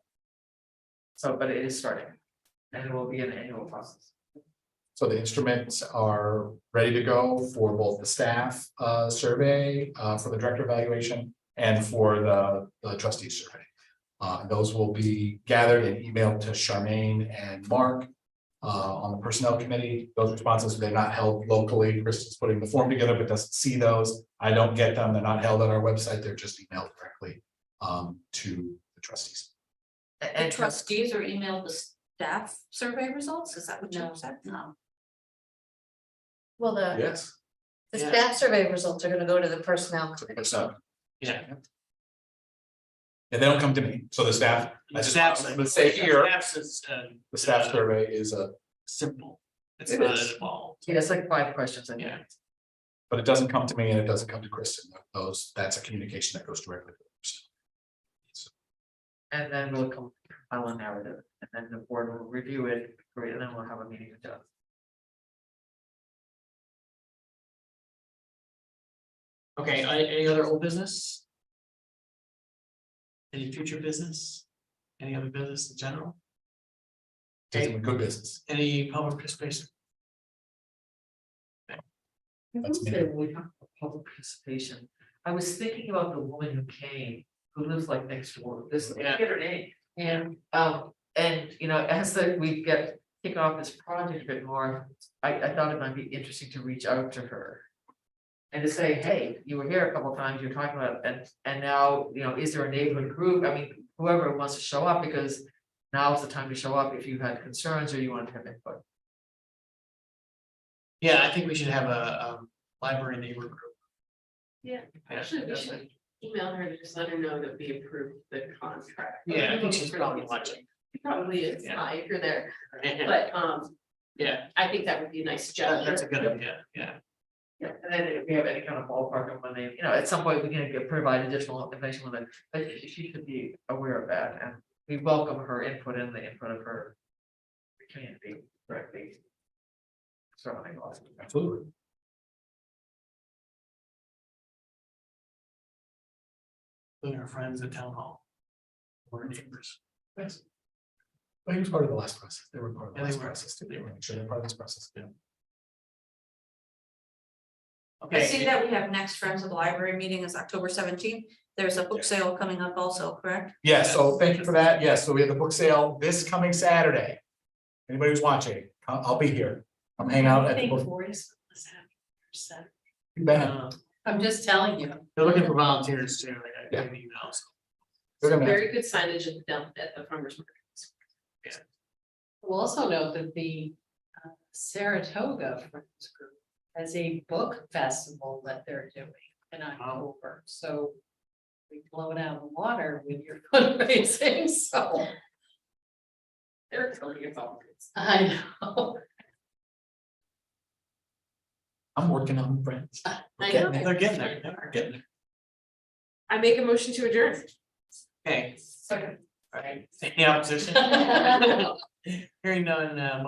So, but it is starting. And it will be an annual process. So the instruments are ready to go for both the staff survey for the director evaluation and for the trustee survey. Those will be gathered and emailed to Charmaine and Mark on the personnel committee. Those responses, they're not held locally. Chris is putting the form together, but doesn't see those. I don't get them. They're not held on our website. They're just emailed directly to the trustees. The And trustees are emailed the staff survey results, is that what you No. said? No. Well, the Yes. Yeah. staff survey results are gonna go to the personnel committee. So, Yeah. and they don't come to me, so the staff, I just, Staff's- I'm gonna say here, Staff's is, the staff survey is simple. It's It not is. involved. yeah, it's like 5 questions, I Yeah. think. but it doesn't come to me and it doesn't come to Kristen, that's a communication that goes directly to the person. And then we'll compile a narrative, and then the board will review it, and then we'll have a meeting adjust. Okay, any other old business? Any future business? Any other business in general? Doing good business. Any public participation? That's me. When we talk about public participation, I was thinking about the woman who came, who lives like next door, this, I Yeah. forget her name. And you know, we get kick off this project a bit more, I thought it might be interesting to reach out to her. And to say, hey, you were here a couple of times, you're talking about, and now, you know, is there a neighborhood group, I mean, whoever wants to show up, because now's the time to show up if you had concerns or you want to have input. Yeah, I think we should have a library neighbor group. Yeah, Yeah, actually, we should email her to just let her know that we approved the contract. Yeah, I think she's probably watching. She probably is, Yeah. if you're there, Yeah, but, yeah, I think that would be a nice gesture. that's a good idea, yeah. Yeah, and then if we have any kind of ballpark of when they, you know, at some point we can provide additional information with it, but she should be aware of that, and we welcome her input and the input of her community directly. Surrounding us. Absolutely. Including our friends at town hall. Or neighbors. Yes. But he was part of the last process, they were part of the Yeah, they last were. process, too. They were, sure they're part of this process, yeah. I see Okay, that we have next Friends of the Library meeting is October 17th. There's a book sale coming up also, correct? Yeah, so thank you for that, yes, so we have the book sale this coming Saturday. Anybody who's watching, I'll be here, I'm hanging out at the book. You bet. I'm just telling you. they're looking for volunteers too, I Yeah. got emails. They're gonna have- Very good signage at the dump at the farmer's market. We'll also note that the Saratoga Friends Group has a book festival that they're doing in October, so. We blow it out of the water with your fundraising, so. They're totally involved. I know. I'm working on friends. I Getting know. there. They're getting there, they're getting there. I make a motion to adjourn. Okay, Second. all right, any opposition? Hearing none, motion